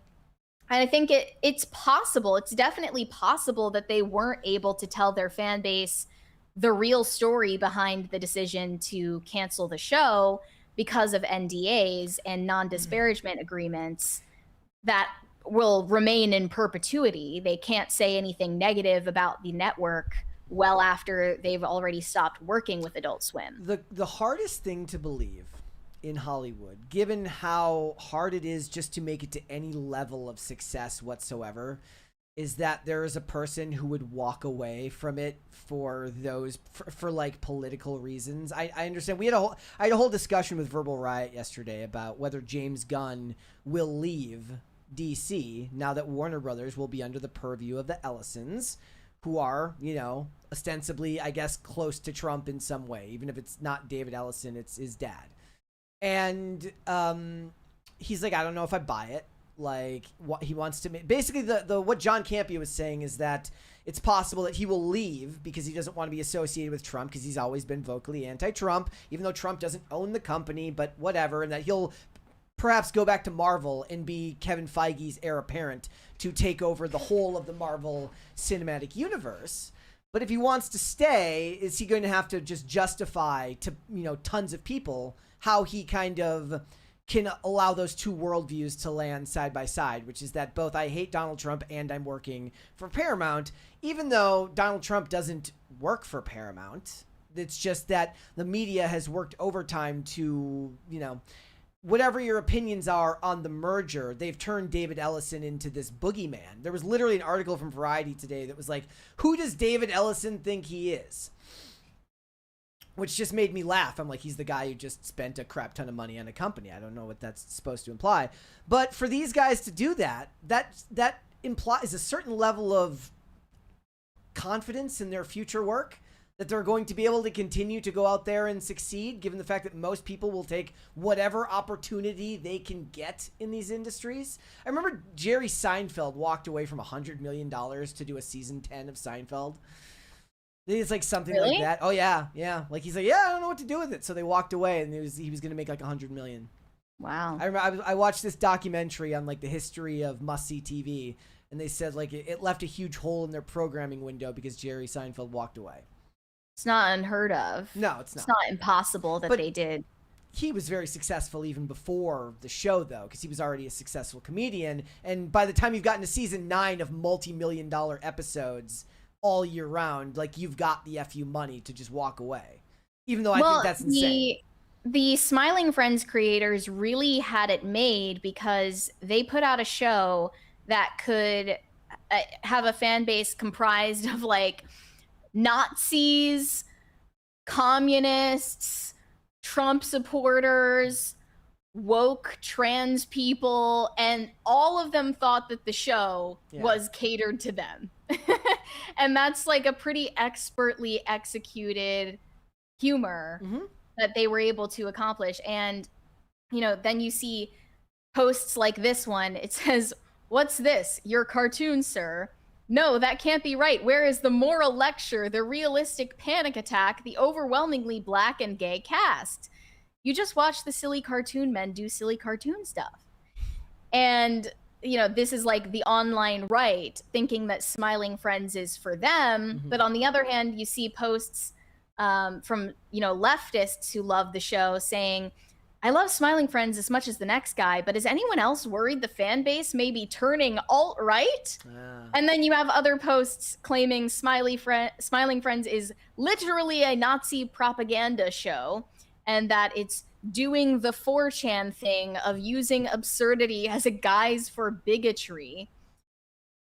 And I think it's possible. It's definitely possible that they weren't able to tell their fan base the real story behind the decision to cancel the show because of NDAs and non-disparagement agreements that will remain in perpetuity. They can't say anything negative about the network well after they've already stopped working with Adult Swim. The hardest thing to believe in Hollywood, given how hard it is just to make it to any level of success whatsoever, is that there is a person who would walk away from it for like political reasons. I understand. I had a whole discussion with Verbal Riot yesterday about whether James Gunn will leave DC now that Warner Brothers will be under the purview of the Ellisons, who are, ostensibly, I guess, close to Trump in some way. Even if it's not David Ellison, it's his dad. And he's like, I don't know if I buy it. Like, what he wants to make. Basically, the what John Campea was saying is that it's possible that he will leave because he doesn't want to be associated with Trump, because he's always been vocally anti-Trump, even though Trump doesn't own the company, but whatever. And that he'll perhaps go back to Marvel and be Kevin Feige's heir apparent to take over the whole of the Marvel Cinematic Universe. But if he wants to stay, is he going to have to just justify to, tons of people how he kind of can allow those two worldviews to land side by side, which is that both I hate Donald Trump and I'm working for Paramount, even though Donald Trump doesn't work for Paramount. It's just that the media has worked overtime to, whatever your opinions are on the merger, they've turned David Ellison into this boogeyman. There was literally an article from Variety today that was like, who does David Ellison think he is? Which just made me laugh. I'm like, he's the guy who just spent a crap ton of money on a company. I don't know what that's supposed to imply. But for these guys to do that implies a certain level of confidence in their future work, that they're going to be able to continue to go out there and succeed, given the fact that most people will take whatever opportunity they can get in these industries. I remember Jerry Seinfeld walked away from $100 million to do a season 10 of Seinfeld. It's like something like that. Oh yeah. Like he's like, yeah, I don't know what to do with it. So they walked away, and he was going to make like $100 million. Wow. I remember I watched this documentary on like the history of must-see TV, and they said like it left a huge hole in their programming window because Jerry Seinfeld walked away. It's not unheard of. No, it's not. It's not impossible that they did. he was very successful even before the show, though, because he was already a successful comedian. And by the time you've gotten to season 9 of multi-million-dollar episodes all year round, like, you've got the FU money to just walk away. Even though I think that's insane. The Smiling Friends creators really had it made because they put out a show that could have a fan base comprised of, like, Nazis, communists, Trump supporters, woke trans people, and all of them thought that the show was catered to them. And that's like a pretty expertly executed humor that they were able to accomplish. And, you know, then you see posts like this one. It says, "What's this? Your cartoon, sir? No, that can't be right. Where is the moral lecture, the realistic panic attack, the overwhelmingly black and gay cast? You just watch the silly cartoon men do silly cartoon stuff." And, you know, this is like the online right thinking that Smiling Friends is for them. But on the other hand, you see posts from, you know, leftists who love the show saying, "I love Smiling Friends as much as the next guy, but is anyone else worried the fan base may be turning alt-right?" And then you have other posts claiming Smiling Friends is literally a Nazi propaganda show, and that it's doing the 4chan thing of using absurdity as a guise for bigotry.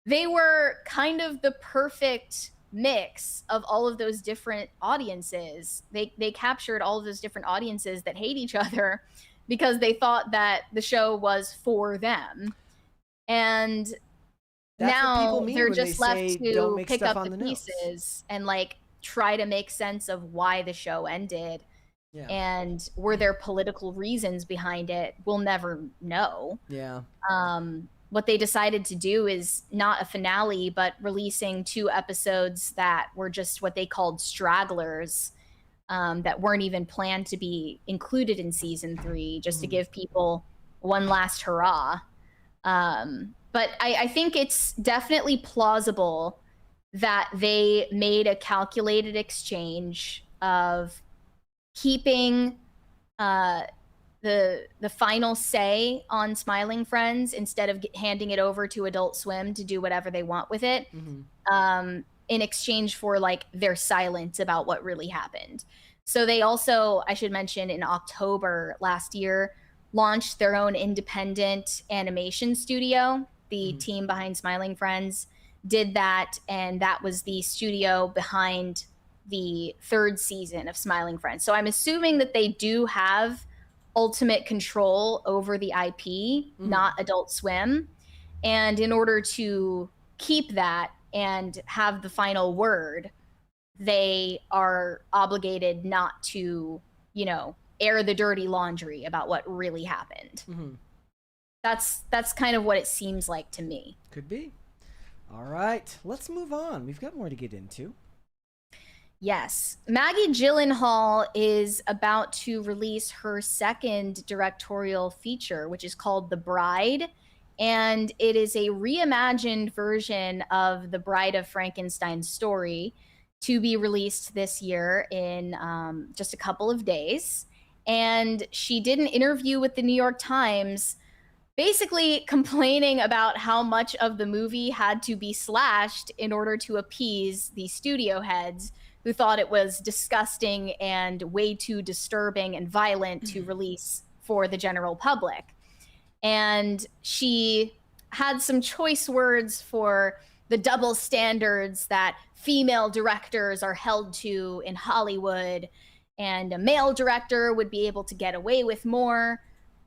They were kind of the perfect mix of all of those different audiences. They captured all of those different audiences that hate each other because they thought that the show was for them. And That's now they're just they left to pick up the notes. pieces and, like, try to make sense of why the show ended. And were there political reasons behind it? We'll never know. What they decided to do is not a finale, but releasing 2 episodes that were just what they called stragglers, that weren't even planned to be included in season 3, just to give people one last hurrah. But I think it's definitely plausible that they made a calculated exchange of keeping the final say on Smiling Friends instead of handing it over to Adult Swim to do whatever they want with it, in exchange for, like, their silence about what really happened. So they also, I should mention, in October last year, launched their own independent animation studio. The team behind Smiling Friends did that, and that was the studio behind the 3rd season of Smiling Friends. So I'm assuming that they do have ultimate control over the IP, not Adult Swim. And in order to keep that and have the final word, they are obligated not to, you know, air the dirty laundry about what really happened. That's kind of what it seems like to me. Could be. All right, let's move on. We've got more to get into. Yes. Maggie Gyllenhaal is about to release her 2nd directorial feature, which is called The Bride. And it is a reimagined version of The Bride of Frankenstein's story, to be released this year in just a couple of days. And she did an interview with the New York Times, basically complaining about how much of the movie had to be slashed in order to appease the studio heads, who thought it was disgusting and way too disturbing and violent to release for the general public. And she had some choice words for the double standards that female directors are held to in Hollywood, and a male director would be able to get away with more.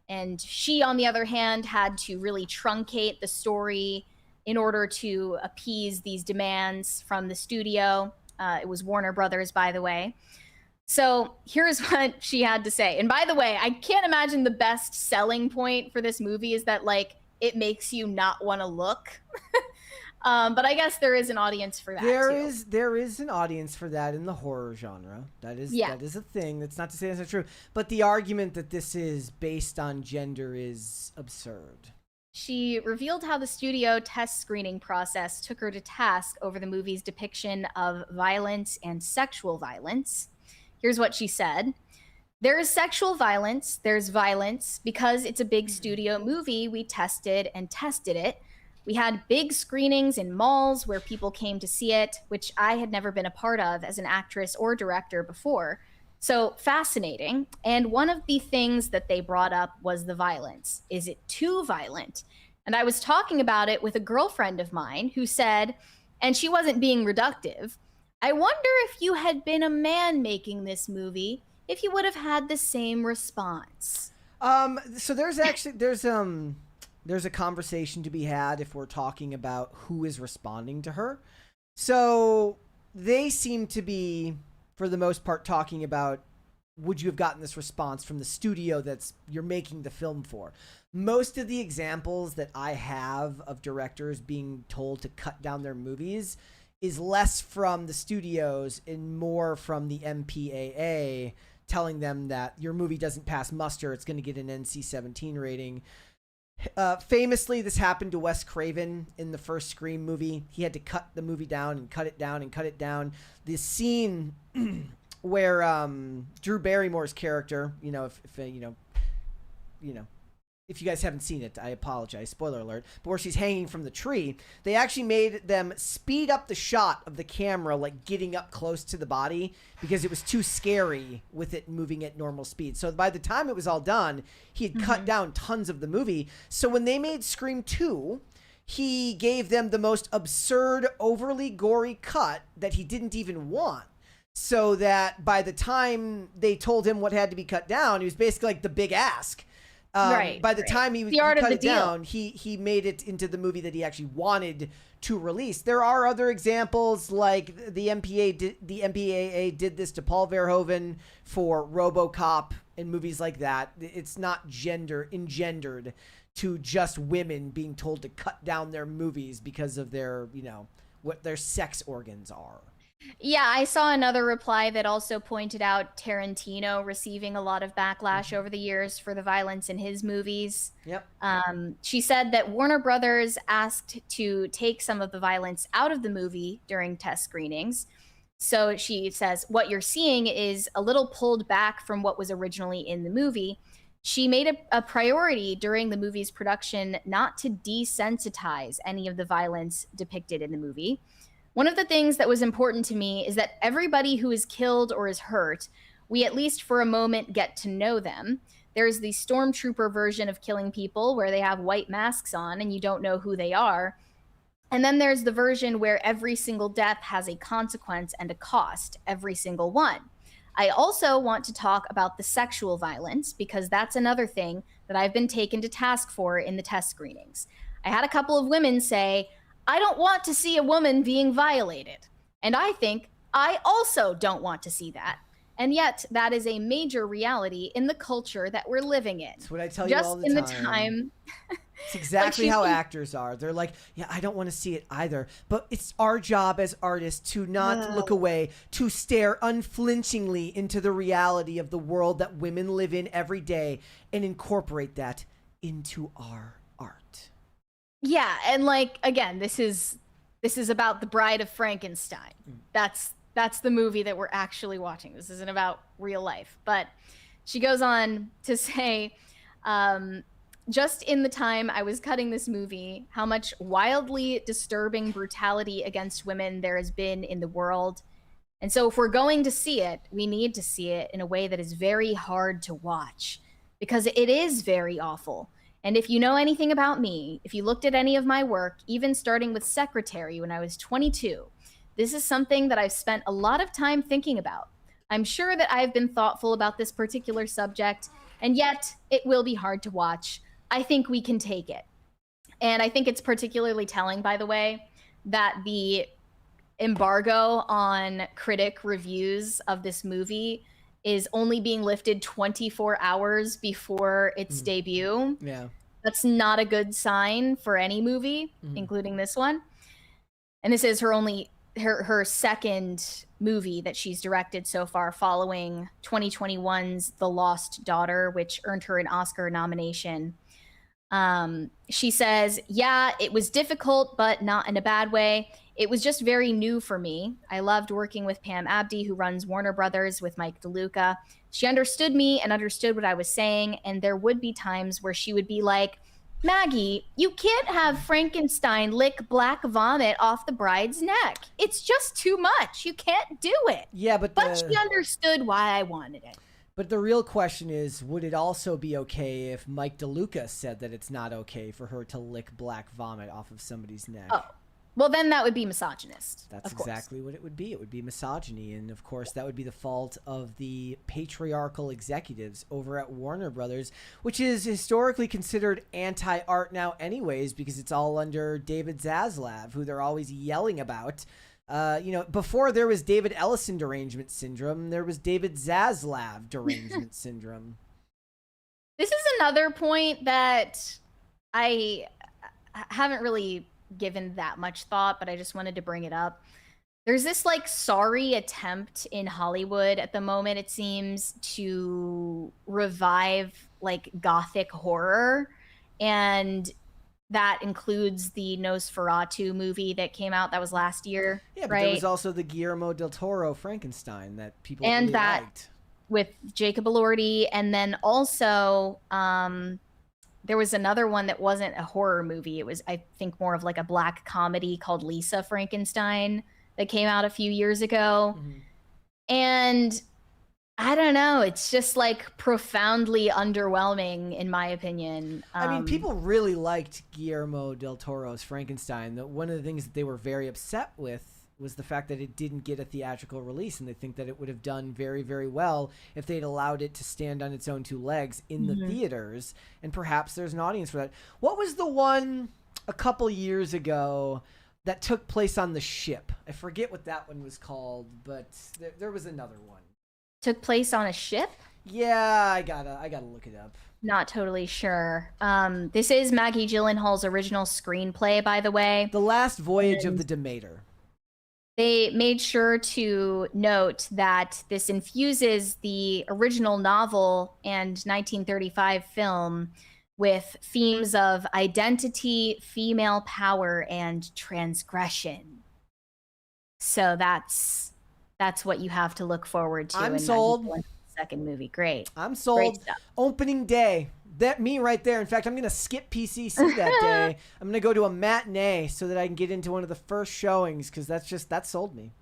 And she, on the other hand, had to really truncate the story in order to appease these demands from the studio. It was Warner Brothers, by the way. So here's what she had to say. And by the way, I can't imagine the best selling point for this movie is that, like, it makes you not want to look. But I guess there is an audience for that too. There is an audience for that in the horror genre. That is a thing. That's not to say that's not true. But the argument that this is based on gender is absurd. She revealed how the studio test screening process took her to task over the movie's depiction of violence and sexual violence. Here's what she said. There is sexual violence. There's violence. Because it's a big studio movie, we tested and tested it. We had big screenings in malls where people came to see it, which I had never been a part of as an actress or director before. So fascinating. And one of the things that they brought up was the violence. Is it too violent? And I was talking about it with a girlfriend of mine who said, and she wasn't being reductive, I wonder if you had been a man making this movie, if you would have had the same response. So there's a conversation to be had if we're talking about who is responding to her. So they seem to be, for the most part, talking about, would you have gotten this response from the studio that's you're making the film for? Most of the examples that I have of directors being told to cut down their movies is less from the studios and more from the MPAA telling them that your movie doesn't pass muster, it's going to get an NC-17 rating. Famously, this happened to Wes Craven in the first Scream movie. He had to cut the movie down and cut it down and cut it down. The scene where Drew Barrymore's character, if you guys haven't seen it, I apologize, spoiler alert, but where she's hanging from the tree, they actually made them speed up the shot of the camera, like getting up close to the body, because it was too scary with it moving at normal speed. So by the time it was all done, he had cut down tons of the movie. So when they made Scream 2, he gave them the most absurd, overly gory cut that he didn't even want. So that by the time they told him what had to be cut down, he was basically like the big ask. By the time he cut it down, he made it into the movie that he actually wanted to release. There are other examples, like the MPAA did this to Paul Verhoeven for RoboCop and movies like that. It's not engendered to just women being told to cut down their movies because of their, what their sex organs are. Yeah, I saw another reply that also pointed out Tarantino receiving a lot of backlash over the years for the violence in his movies. Yep. She said that Warner Brothers asked to take some of the violence out of the movie during test screenings. So she says, what you're seeing is a little pulled back from what was originally in the movie. She made a priority during the movie's production not to desensitize any of the violence depicted in the movie. One of the things that was important to me is that everybody who is killed or is hurt, we at least for a moment get to know them. There's the stormtrooper version of killing people where they have white masks on and you don't know who they are. And then there's the version where every single death has a consequence and a cost, every single one. I also want to talk about the sexual violence because that's another thing that I've been taken to task for in the test screenings. I had a couple of women say, I don't want to see a woman being violated. And I think I also don't want to see that. And yet that is a major reality in the culture that we're living in. That's what I tell you all the time. Just in the time. It's exactly how actors are. They're like, yeah, I don't want to see it either. But it's our job as artists to not look away, to stare unflinchingly into the reality of the world that women live in every day and incorporate that into our art. Yeah, and like again, this is about The Bride of Frankenstein. That's the movie that we're actually watching. This isn't about real life. But she goes on to say, just in the time I was cutting this movie, how much wildly disturbing brutality against women there has been in the world. And so if we're going to see it, we need to see it in a way that is very hard to watch because it is very awful. And if you know anything about me, if you looked at any of my work, even starting with Secretary when I was 22, this is something that I've spent a lot of time thinking about. I'm sure that I've been thoughtful about this particular subject, and yet it will be hard to watch. I think we can take it. And I think it's particularly telling, by the way, that the embargo on critic reviews of this movie is only being lifted 24 hours before its debut. Yeah. That's not a good sign for any movie, including this one. And this is her second movie that she's directed so far, following 2021's The Lost Daughter, which earned her an Oscar nomination. She says, yeah, it was difficult, but not in a bad way. It was just very new for me. I loved working with Pam Abdi, who runs Warner Brothers, with Mike DeLuca. She understood me and understood what I was saying, and there would be times where she would be like, Maggie, you can't have Frankenstein lick black vomit off the bride's neck. It's just too much. You can't do it. Yeah, but she understood why I wanted it. But the real question is, would it also be okay if Mike DeLuca said that it's not okay for her to lick black vomit off of somebody's neck? Oh, well, then that would be misogynist. That's exactly what it would be. It would be misogyny. And of course, that would be the fault of the patriarchal executives over at Warner Brothers, which is historically considered anti-art now anyways, because it's all under David Zaslav, who they're always yelling about. Before there was David Ellison derangement syndrome, there was David Zaslav derangement syndrome. This is another point that I haven't really given that much thought, but I just wanted to bring it up. There's this like sorry attempt in Hollywood at the moment, it seems, to revive like gothic horror, and that includes the Nosferatu movie that came out, that was last year. Yeah, but right? there was also the Guillermo del Toro Frankenstein that people and really that liked. With Jacob Elordi, and then also there was another one that wasn't a horror movie. It was, I think, more of like a black comedy called Lisa Frankenstein that came out a few years ago. Mm-hmm. And I don't know, it's just like profoundly underwhelming in my opinion. I mean, people really liked Guillermo del Toro's Frankenstein. One of the things that they were very upset with was the fact that it didn't get a theatrical release, and they think that it would have done very, very well if they'd allowed it to stand on its own two legs in the theaters, and perhaps there's an audience for that. What was the one a couple years ago that took place on the ship? I forget what that one was called, but there was another one. Took place on a ship? Yeah, I gotta look it up. Not totally sure. This is Maggie Gyllenhaal's original screenplay, by the way. The Last Voyage of the Demeter. They made sure to note that this infuses the original novel and 1935 film with themes of identity, female power, and transgression. So that's what you have to look forward to. I'm sold. Second movie, great. I'm sold. Great stuff. Opening day. That me right there. In fact, I'm gonna skip PCC that day. I'm gonna go to a matinee so that I can get into one of the first showings, because that sold me.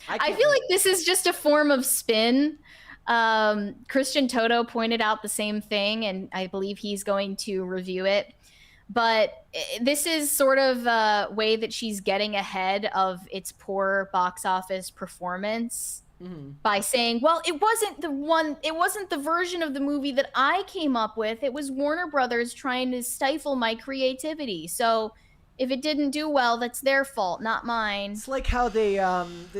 I feel like this is just a form of spin. Christian Toto pointed out the same thing, and I believe he's going to review it. But this is sort of a way that she's getting ahead of its poor box office performance by saying, well, it wasn't the version of the movie that I came up with. It was Warner Brothers trying to stifle my creativity. So if it didn't do well, that's their fault, not mine. It's like how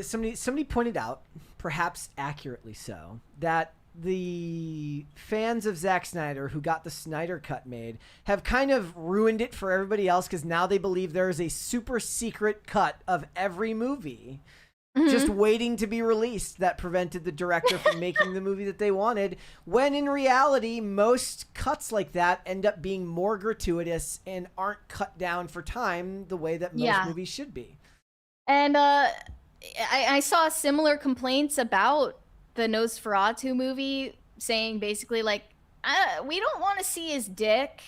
somebody pointed out, perhaps accurately so, that the fans of Zack Snyder who got the Snyder Cut made have kind of ruined it for everybody else, because now they believe there is a super secret cut of every movie just waiting to be released that prevented the director from making the movie that they wanted, when in reality most cuts like that end up being more gratuitous and aren't cut down for time the way that most movies should be. And I saw similar complaints about the Nosferatu movie, saying basically like, we don't want to see his dick.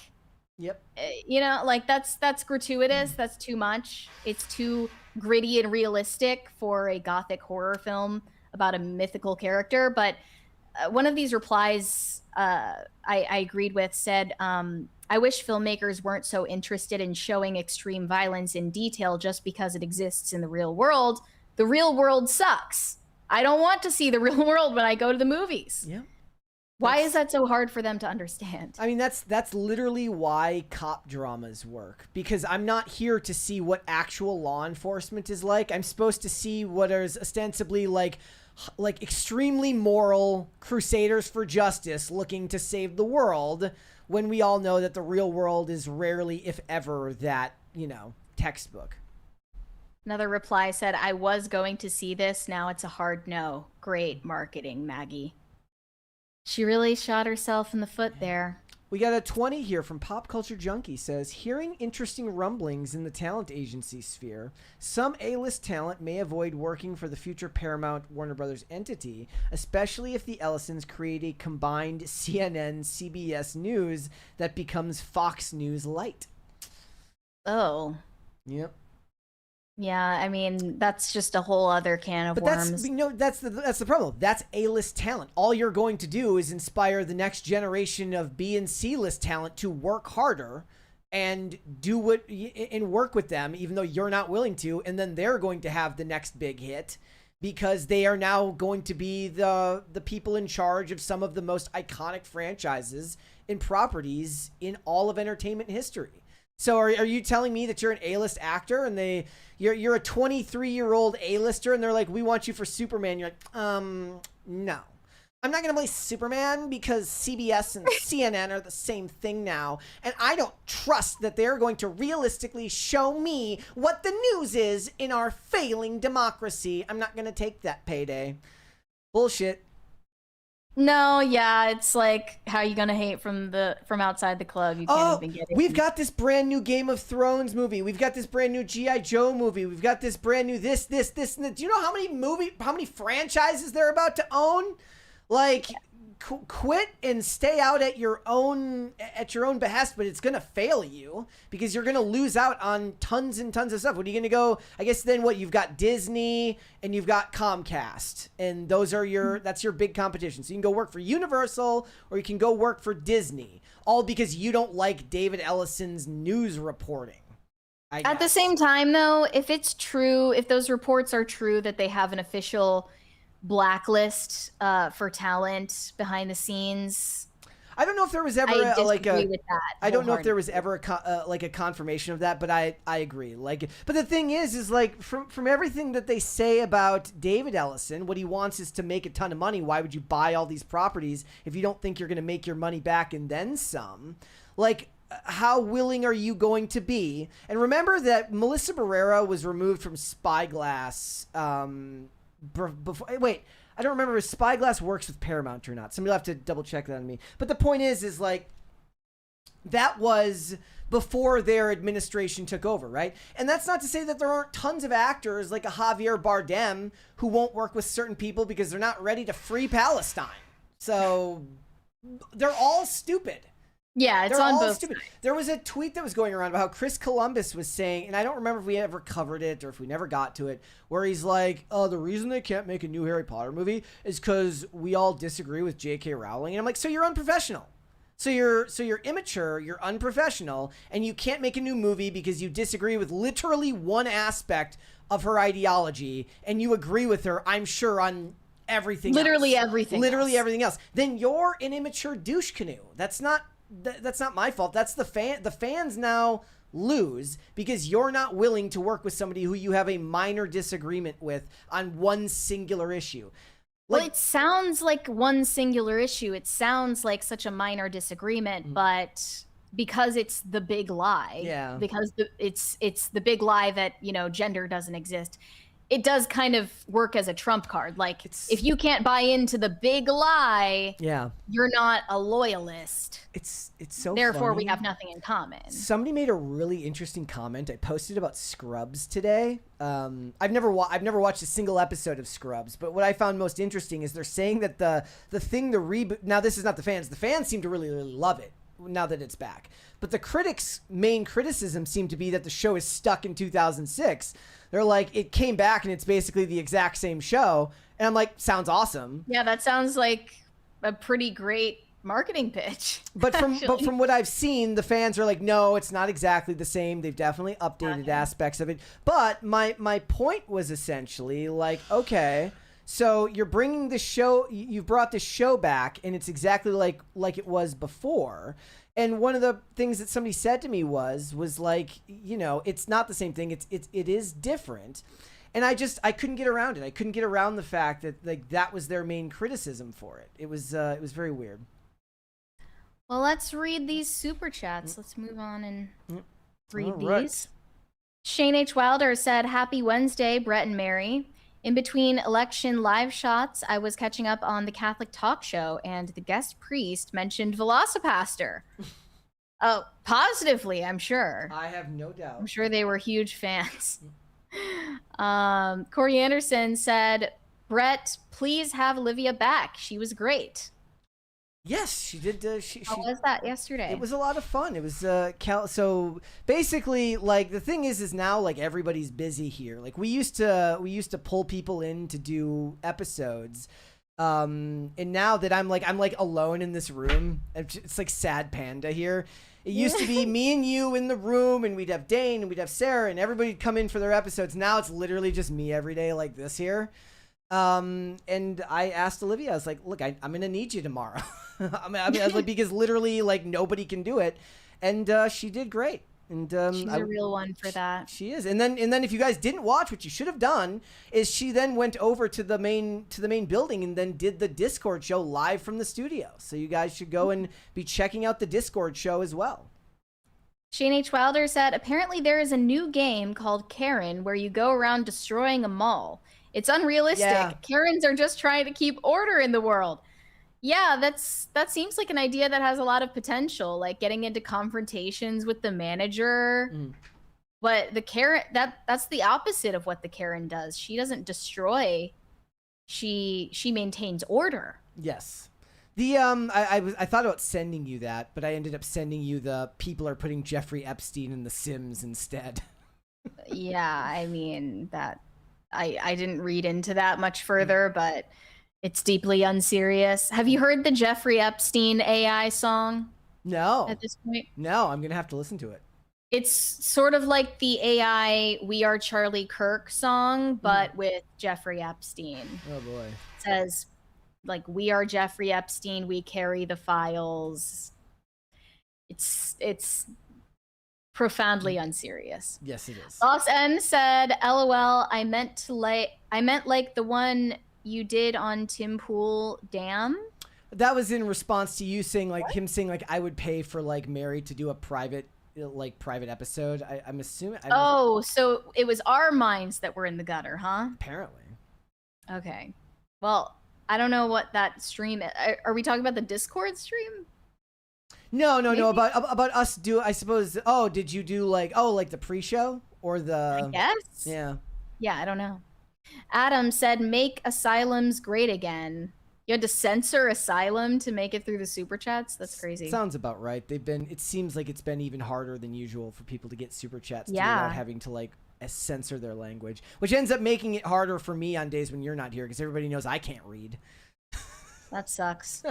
Yep. Like that's gratuitous. That's too much. It's too gritty and realistic for a gothic horror film about a mythical character. But one of these replies I agreed with said, I wish filmmakers weren't so interested in showing extreme violence in detail just because it exists in the real world. The real world sucks. I don't want to see the real world when I go to the movies. Yeah. Why is that so hard for them to understand? I mean, that's literally why cop dramas work, because I'm not here to see what actual law enforcement is like. I'm supposed to see what is ostensibly like extremely moral crusaders for justice looking to save the world, when we all know that the real world is rarely, if ever, that, textbook. Another reply said, I was going to see this. Now it's a hard no. Great marketing, Maggie. She really shot herself in the foot there. We got a 20 here from Pop Culture Junkie. Says, hearing interesting rumblings in the talent agency sphere, some A-list talent may avoid working for the future Paramount Warner Brothers entity, especially if the Ellisons create a combined CNN-CBS News that becomes Fox News Light. Oh. Yep. Yeah, I mean, that's just a whole other can of worms. That's the problem. That's A-list talent. All you're going to do is inspire the next generation of B and C-list talent to work harder and work with them, even though you're not willing to, and then they're going to have the next big hit because they are now going to be the people in charge of some of the most iconic franchises and properties in all of entertainment history. So are you telling me that you're an A-list actor and you're a 23-year-old A-lister and they're like, we want you for Superman? You're like, no. I'm not going to play Superman because CBS and CNN are the same thing now. And I don't trust that they're going to realistically show me what the news is in our failing democracy. I'm not going to take that payday. Bullshit. No, yeah, it's like, how are you gonna hate from outside the club? You can't even get it. We've got this brand new Game of Thrones movie. We've got this brand new G.I. Joe movie. We've got this brand new this, and that. Do you know how many franchises they're about to own? Like, quit and stay out at your own behest, but it's gonna fail you because you're gonna lose out on tons and tons of stuff. What are you gonna go? I guess then what? You've got Disney and you've got Comcast, and that's your big competition. So you can go work for Universal or you can go work for Disney, all because you don't like David Ellison's news reporting. At the same time, though, if it's true, if those reports are true that they have an official blacklist for talent behind the scenes, I don't know if there was ever I don't know if there was ever a confirmation of that, but I agree. But the thing is like from everything that they say about David Ellison, what he wants is to make a ton of money. Why would you buy all these properties if you don't think you're going to make your money back and then some? Like, how willing are you going to be? And remember that Melissa Barrera was removed from Spyglass. Wait, I don't remember if Spyglass works with Paramount or not. Somebody will have to double check that on me. But the point is like, that was before their administration took over, right? And that's not to say that there aren't tons of actors like a Javier Bardem who won't work with certain people because they're not ready to free Palestine. So they're all stupid. Yeah, it's on both sides. There was a tweet that was going around about how Chris Columbus was saying, and I don't remember if we ever covered it or if we never got to it, where he's like, oh, the reason they can't make a new Harry Potter movie is because we all disagree with J.K. Rowling. And I'm like, so you're unprofessional. So you're immature, you're unprofessional, and you can't make a new movie because you disagree with literally one aspect of her ideology, and you agree with her, I'm sure, on everything Literally else. everything Everything else. Then you're an immature douche canoe. That's not my fault. That's the fans now lose because you're not willing to work with somebody who you have a minor disagreement with on one singular issue. Well, it sounds like one singular issue. It sounds like such a minor disagreement, but because it's the big lie, because it's the big lie that, gender doesn't exist. It does kind of work as a trump card. Like, if you can't buy into the big lie, you're not a loyalist. It's so Therefore, funny. we have nothing in common. Somebody made a really interesting comment. I posted about Scrubs today. I've never watched a single episode of Scrubs, but what I found most interesting is they're saying that the reboot. Now, this is not the fans. The fans seem to really, really love it now that it's back. But the critics' main criticism seemed to be that the show is stuck in 2006. They're like, it came back and it's basically the exact same show. And I'm like, sounds awesome. Yeah, that sounds like a pretty great marketing pitch. But from what I've seen, the fans are like, no, it's not exactly the same. They've definitely updated aspects of it. But my point was essentially like, okay, so you're bringing the show, you've brought the show back, and it's exactly like it was before. And one of the things that somebody said to me was like, it's not the same thing. It is different. And I couldn't get around it. I couldn't get around the fact that like that was their main criticism for it. It was very weird. Well, let's read these super chats. Let's move on and read All these. right. Shane H. Wilder said, "Happy Wednesday, Brett and Mary. In between election live shots, I was catching up on the Catholic talk show, and the guest priest mentioned Velocipaster. Oh, positively, I'm sure. I have no doubt. I'm sure they were huge fans. Corey Anderson said, Brett, please have Olivia back. She was great. Yes, she did. How was that yesterday? It was a lot of fun. It was so basically, like, the thing is now, like, everybody's busy here. Like, we used to pull people in to do episodes, and now that I'm like alone in this room, it's like sad panda here. It used to be me and you in the room, and we'd have Dane and we'd have Sarah, and everybody'd come in for their episodes. Now it's literally just me every day, like this here. And I asked Olivia, I was like, look, I'm going to need you tomorrow. I was like, because literally, like, nobody can do it. And she did great. And she's a real one for that. She is. And then if you guys didn't watch, what you should have done is she then went over to the main building and then did the Discord show live from the studio. So you guys should go and be checking out the Discord show as well. Shane H. Wilder said, apparently there is a new game called Karen where you go around destroying a mall. It's unrealistic. Yeah. Karens are just trying to keep order in the world. Yeah, that seems like an idea that has a lot of potential, like getting into confrontations with the manager. But the Karen, that's the opposite of what the Karen does. She doesn't destroy. She maintains order. Yes. The I thought about sending you that, but I ended up sending you the people are putting Jeffrey Epstein in The Sims instead. Yeah, I mean that I didn't read into that much further, but it's deeply unserious. Have you heard the Jeffrey Epstein AI song? No. At this point? No, I'm going to have to listen to it. It's sort of like the AI We Are Charlie Kirk song, but with Jeffrey Epstein. Oh boy. It says, like, we are Jeffrey Epstein, we carry the files. It's profoundly unserious. Yes, it is. Boss N said, LOL, I meant like the one you did on Tim Pool Dam. That was in response to you saying, like, him saying, like, I would pay for, like, Mary to do a private episode. I'm assuming. So it was our minds that were in the gutter, huh? Apparently. Okay. Well, I don't know what that stream is. Are we talking about the Discord stream? No. About us I suppose. Oh, did you do like the pre-show or the? I guess. Yeah. Yeah, I don't know. Adam said, "Make asylums great again." You had to censor asylum to make it through the super chats. That's crazy. Sounds about right. It seems like it's been even harder than usual for people to get super chats without having to like censor their language, which ends up making it harder for me on days when you're not here because everybody knows I can't read. That sucks.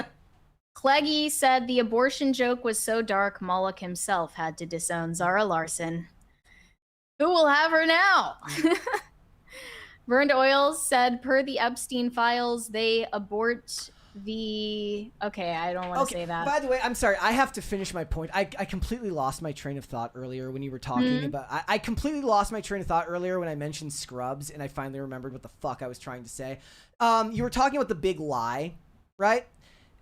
Cleggy said the abortion joke was so dark Moloch himself had to disown Zara Larsson. Who will have her now? Burned Oils said, per the Epstein files, they abort the... Okay, I don't want to say that. By the way, I'm sorry. I have to finish my point. I completely lost my train of thought earlier when you were talking about... I completely lost my train of thought earlier when I mentioned Scrubs, and I finally remembered what the fuck I was trying to say. You were talking about the big lie, right?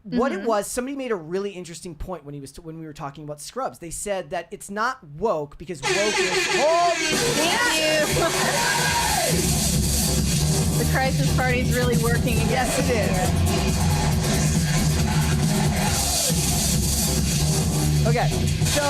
What it was, somebody made a really interesting point when we were talking about Scrubs. They said that it's not woke because woke is... Thank you! The crisis party is really working again. Yes, it is. Okay, so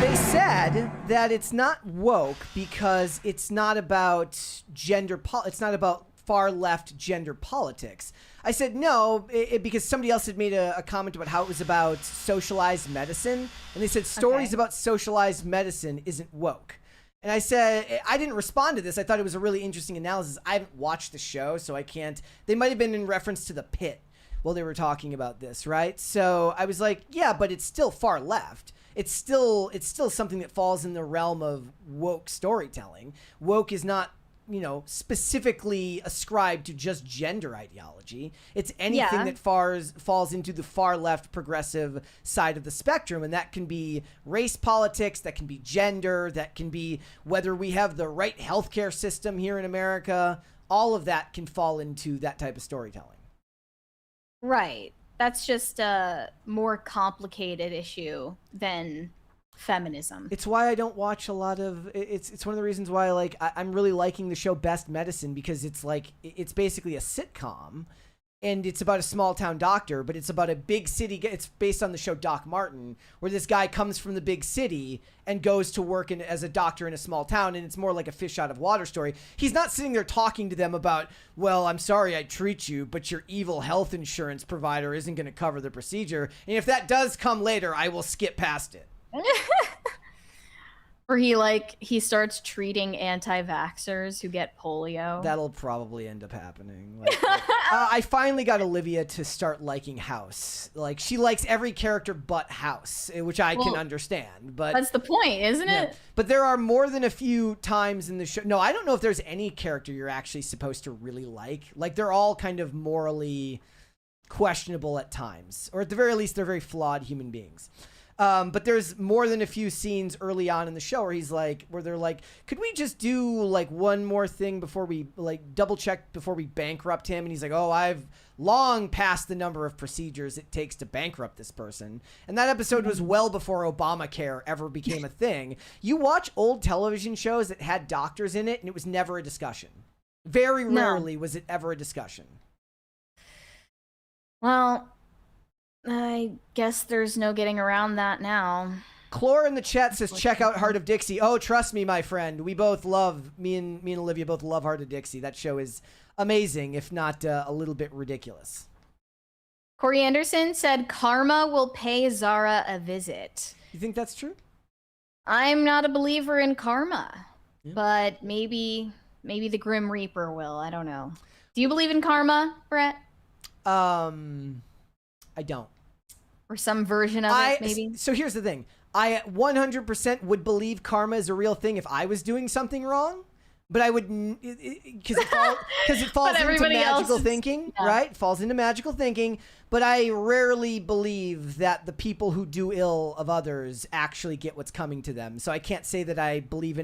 they said that it's not woke because it's not about it's not about far left gender politics. I said no, because somebody else had made a comment about how it was about socialized medicine, and they said stories about socialized medicine isn't woke. And I said, I didn't respond to this. I thought it was a really interesting analysis. I haven't watched the show, so I can't. They might have been in reference to The Pit while they were talking about this, right? So I was like, yeah, but it's still far left. It's still something that falls in the realm of woke storytelling. Woke is not, specifically ascribed to just gender ideology. It's anything that falls into the far left progressive side of the spectrum. And that can be race politics, that can be gender, that can be whether we have the right healthcare system here in America. All of that can fall into that type of storytelling. Right. That's just a more complicated issue than feminism. It's why I don't watch a lot of. It's one of the reasons why like I'm really liking the show Best Medicine, because it's like it's basically a sitcom, and it's about a small town doctor, but it's about a big city. It's based on the show Doc Martin, where this guy comes from the big city and goes to work as a doctor in a small town, and it's more like a fish out of water story. He's not sitting there talking to them about, well, I'm sorry I treat you, but your evil health insurance provider isn't going to cover the procedure, and if that does come later, I will skip past it. Or he starts treating anti-vaxxers who get polio. That'll probably end up happening. I finally got Olivia to start liking House. Like, she likes every character but House, which I can understand. But that's the point, isn't it? But there are more than a few times in the show. No, I don't know if there's any character you're actually supposed to really like. Like, they're all kind of morally questionable at times, or at the very least, they're very flawed human beings. But there's more than a few scenes early on in the show where they're like, could we just do like one more thing before we like double check before we bankrupt him? And he's like, oh, I've long passed the number of procedures it takes to bankrupt this person. And that episode was well before Obamacare ever became a thing. You watch old television shows that had doctors in it, and it was never a discussion. Very rarely was it ever a discussion. Well, I guess there's no getting around that now. Chlor in the chat says, check out Heart of Dixie. Oh, trust me, my friend. We both love, me and Olivia both love Heart of Dixie. That show is amazing, if not a little bit ridiculous. Corey Anderson said, karma will pay Zara a visit. You think that's true? I'm not a believer in karma, but maybe the Grim Reaper will. I don't know. Do you believe in karma, Brett? I don't. Or some version of it, maybe? So here's the thing. I 100% would believe karma is a real thing if I was doing something wrong, but I would, because it falls into magical thinking, right? It falls into magical thinking, but I rarely believe that the people who do ill of others actually get what's coming to them. So I can't say that I believe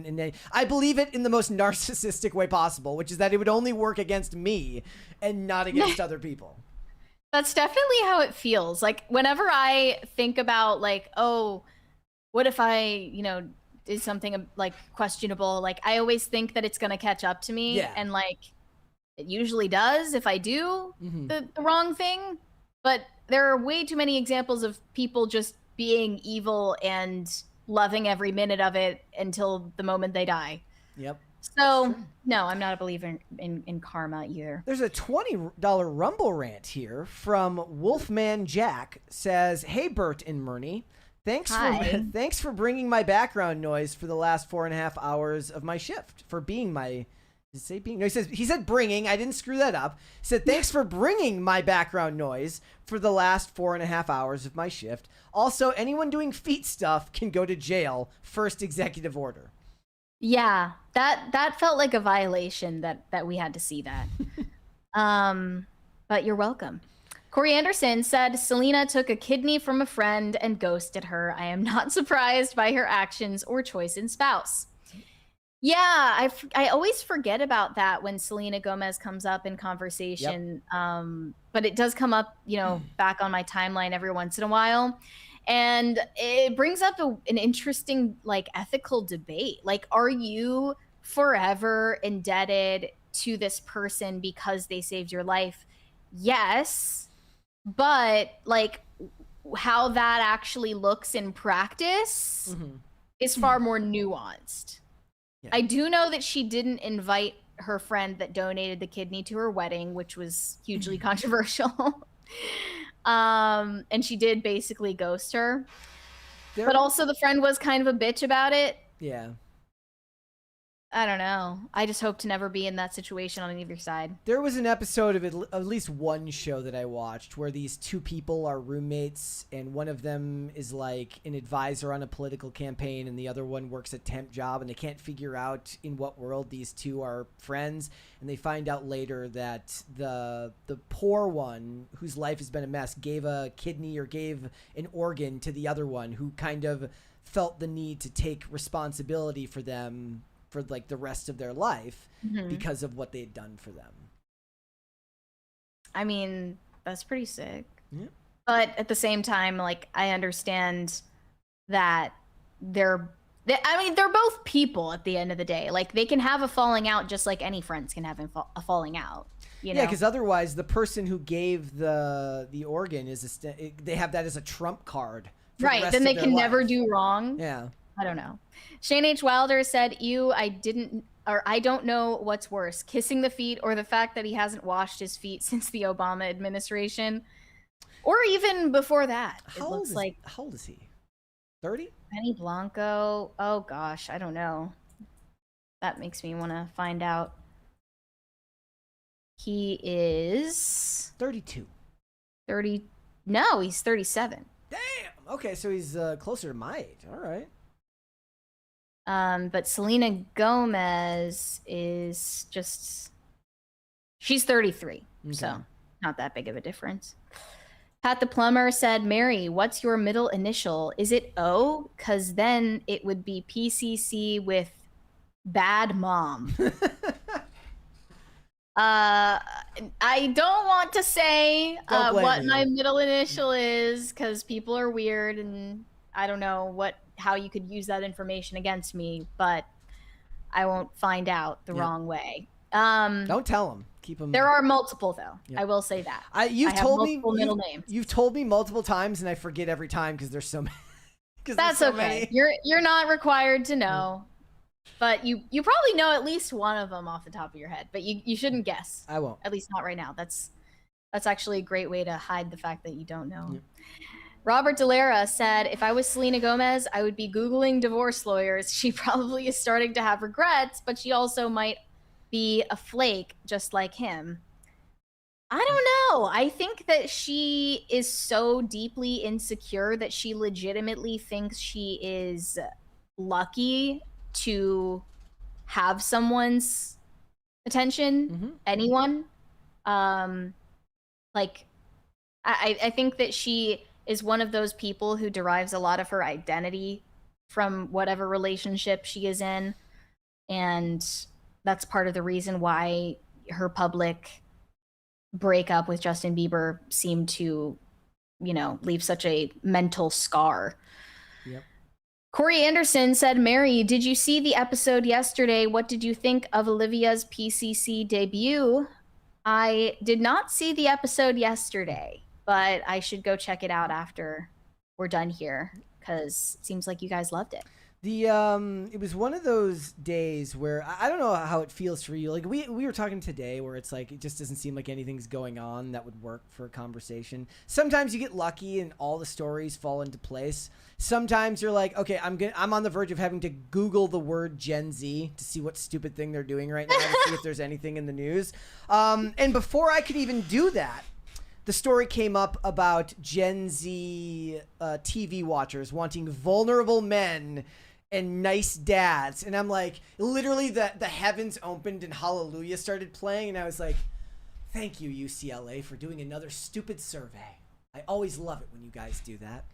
I believe it in the most narcissistic way possible, which is that it would only work against me and not against other people. That's definitely how it feels. Like, whenever I think about, like, oh, what if I, did something, like, questionable? Like, I always think that it's going to catch up to me. Yeah. And, like, it usually does if I do the wrong thing. But there are way too many examples of people just being evil and loving every minute of it until the moment they die. Yep. So, no, I'm not a believer in karma either. There's a $20 Rumble rant here from Wolfman Jack. Says, hey, Bert and Murney. Thanks for bringing my background noise for the last 4.5 hours of my shift. For being my... Did it say being? No, he said bringing. I didn't screw that up. He said, thanks for bringing my background noise for the last 4.5 hours of my shift. Also, anyone doing feet stuff can go to jail. First executive order. Yeah, that felt like a violation that we had to see that. But you're welcome. Corey Anderson said, Selena took a kidney from a friend and ghosted her. I am not surprised by her actions or choice in spouse. Yeah, I always forget about that when Selena Gomez comes up in conversation. Yep. But it does come up, back on my timeline every once in a while. And it brings up an interesting, like, ethical debate. Like, are you forever indebted to this person because they saved your life? Yes. But, like, how that actually looks in practice is far more nuanced. Yeah. I do know that she didn't invite her friend that donated the kidney to her wedding, which was hugely controversial. And she did basically ghost her. But also the friend was kind of a bitch about it. Yeah. I don't know. I just hope to never be in that situation on either side. There was an episode of at least one show that I watched where these two people are roommates, and one of them is like an advisor on a political campaign and the other one works a temp job, and they can't figure out in what world these two are friends. And they find out later that the poor one, whose life has been a mess, gave a kidney or gave an organ to the other one, who kind of felt the need to take responsibility for them for like the rest of their life because of what they had done for them. I mean, that's pretty sick. Yeah. But at the same time, like, I understand that they're both people at the end of the day. Like, they can have a falling out just like any friends can have a falling out. You know? Yeah, because otherwise, the person who gave the organ they have that as a trump card. Right, then they can never do wrong. Yeah. I don't know. Shane H. Wilder said, I don't know what's worse, kissing the feet or the fact that he hasn't washed his feet since the Obama administration. Or even before that. How old is he? 30? Benny Blanco. Oh gosh, I don't know. That makes me want to find out. He is 32. 30. No, he's 37. Damn. Okay, so he's closer to my age. All right. But Selena Gomez is she's 33. Okay. So not that big of a difference. Pat the Plumber said, Mary, what's your middle initial? Is it O? Because then it would be PCC with bad mom. I don't want to say what my middle initial is because people are weird and I don't know how you could use that information against me, but I won't find out the wrong way. Don't tell them. Keep them. There are multiple though. Yep. I will say that. You've told me middle names. You've told me multiple times, and I forget every time because there's so many. That's okay. You're not required to know, but you probably know at least one of them off the top of your head. But you shouldn't guess. I won't. At least not right now. That's actually a great way to hide the fact that you don't know. Yep. Robert Delara said, if I was Selena Gomez, I would be Googling divorce lawyers. She probably is starting to have regrets, but she also might be a flake just like him. I don't know. I think that she is so deeply insecure that she legitimately thinks she is lucky to have someone's attention, anyone. Like, I think that she is one of those people who derives a lot of her identity from whatever relationship she is in. And that's part of the reason why her public breakup with Justin Bieber seemed to, leave such a mental scar. Yep. Corey Anderson said, Mary, did you see the episode yesterday? What did you think of Olivia's PCC debut? I did not see the episode yesterday, but I should go check it out after we're done here because it seems like you guys loved it. It was one of those days where I don't know how it feels for you. Like we were talking today where it's like it just doesn't seem like anything's going on that would work for a conversation. Sometimes you get lucky and all the stories fall into place. Sometimes you're like, okay, I'm on the verge of having to Google the word Gen Z to see what stupid thing they're doing right now to see if there's anything in the news. And before I could even do that, the story came up about Gen Z TV watchers wanting vulnerable men and nice dads. And I'm like, literally the heavens opened and Hallelujah started playing. And I was like, thank you, UCLA, for doing another stupid survey. I always love it when you guys do that.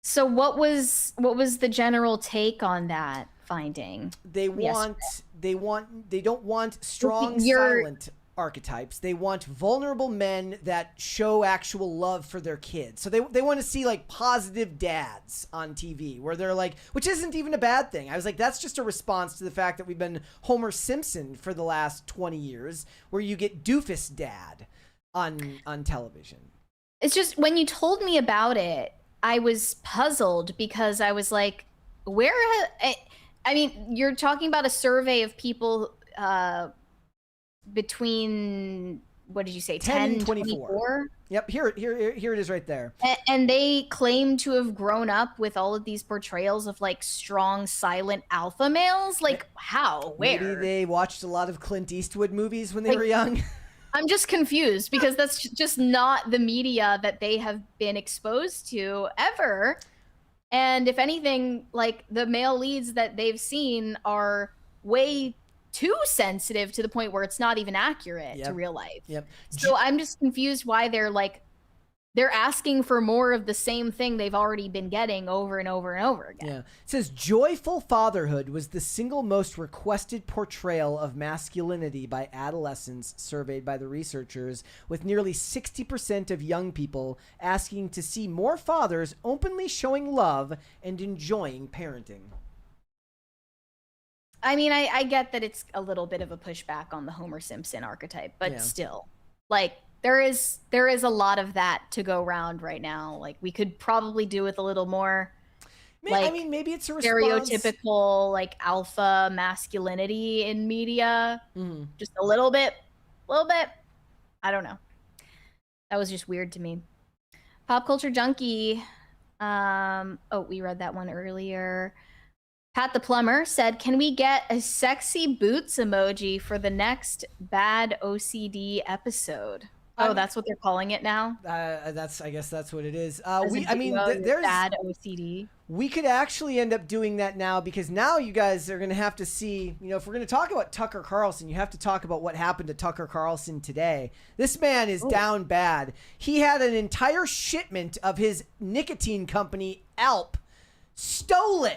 So what was the general take on that finding? They don't want strong, silent archetypes. They want vulnerable men that show actual love for their kids. So they want to see like positive dads on TV where they're like, which isn't even a bad thing. I was like, that's just a response to the fact that we've been Homer Simpson for the last 20 years where you get doofus dad on television. It's just when you told me about it, I was puzzled because I was like, you're talking about a survey of people between, what did you say, 10 and 24? Yep, here it is right there. And they claim to have grown up with all of these portrayals of like strong, silent alpha males. Like how? Where? Maybe they watched a lot of Clint Eastwood movies when they were young. I'm just confused because that's just not the media that they have been exposed to ever. And if anything, like the male leads that they've seen are way too sensitive to the point where it's not even accurate to real life. Yep. So I'm just confused why they're like they're asking for more of the same thing they've already been getting over and over and over again. Yeah. It says joyful fatherhood was the single most requested portrayal of masculinity by adolescents surveyed by the researchers, with nearly 60% of young people asking to see more fathers openly showing love and enjoying parenting. I mean, I get that it's a little bit of a pushback on the Homer Simpson archetype, but still, like, there is a lot of that to go around right now. Like, we could probably do with a little more, like, I mean, maybe it's a response. Stereotypical, like, alpha masculinity in media. Just a little bit. I don't know. That was just weird to me. Pop Culture Junkie. Oh, we read that one earlier. Pat the Plumber said, can we get a sexy boots emoji for the next bad OCD episode? Oh, that's what they're calling it now? I guess that's what it is. There's bad OCD. We could actually end up doing that now, because now you guys are going to have to see, if we're going to talk about Tucker Carlson, you have to talk about what happened to Tucker Carlson today. This man is down bad. He had an entire shipment of his nicotine company, Alp, stolen.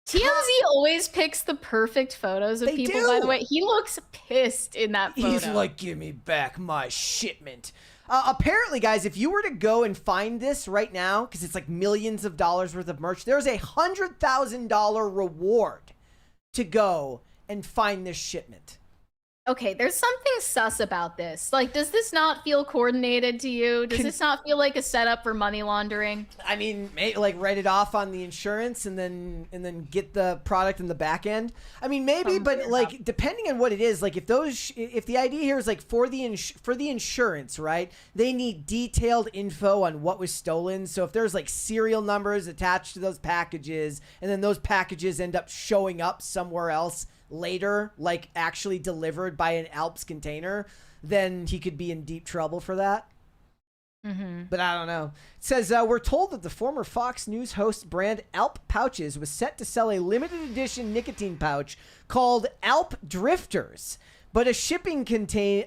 TMZ always picks the perfect photos of people, by the way. He looks pissed in that photo. He's like, give me back my shipment. Apparently, guys, if you were to go and find this right now, because it's like millions of dollars worth of merch, there's a $100,000 reward to go and find this shipment. Okay, there's something sus about this. Like, does this not feel coordinated to you? Does this not feel like a setup for money laundering? I mean, like, write it off on the insurance and then get the product in the back end. I mean, maybe, but like, depending on what it is, like, if the idea here is like for the insurance, right? They need detailed info on what was stolen. So if there's like serial numbers attached to those packages, and then those packages end up showing up somewhere else later, like actually delivered by an Alps container, then he could be in deep trouble for that. But I don't know. It says, we're told that the former Fox News host brand Alp Pouches was set to sell a limited edition nicotine pouch called Alp Drifters, but a shipment containing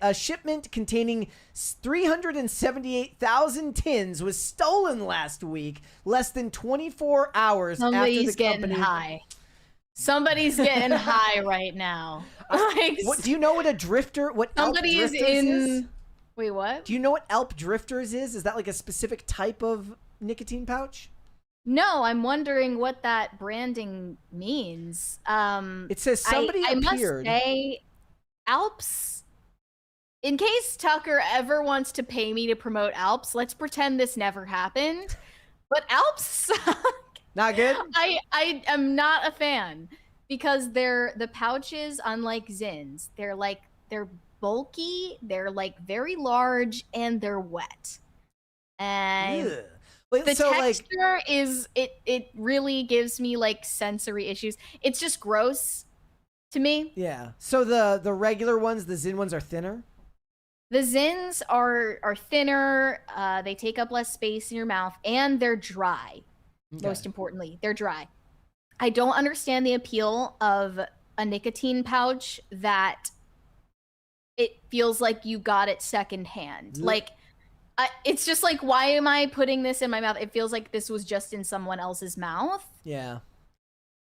378,000 tins was stolen last week, less than 24 hours after the company... high. Somebody's getting high right now. Like, what do you know what a drifter? What somebody Alp is Drifters in? Is? Wait, what? Do you know what Alp Drifters is? Is that like a specific type of nicotine pouch? No, I'm wondering what that branding means. It says somebody appeared. I must say, Alps. In case Tucker ever wants to pay me to promote Alps, let's pretend this never happened. But Alps suck. Not good? I am not a fan, because the pouches, unlike Zins, they're bulky, they're like very large, and they're wet. And the texture is it really gives me like sensory issues. It's just gross to me. Yeah. So the regular ones, the Zin ones, are thinner? The Zins are thinner, they take up less space in your mouth, and they're dry. Okay. Most importantly, they're dry. I don't understand the appeal of a nicotine pouch that it feels like you got it secondhand. Like, it's just like, why am I putting this in my mouth? It feels like this was just in someone else's mouth. Yeah.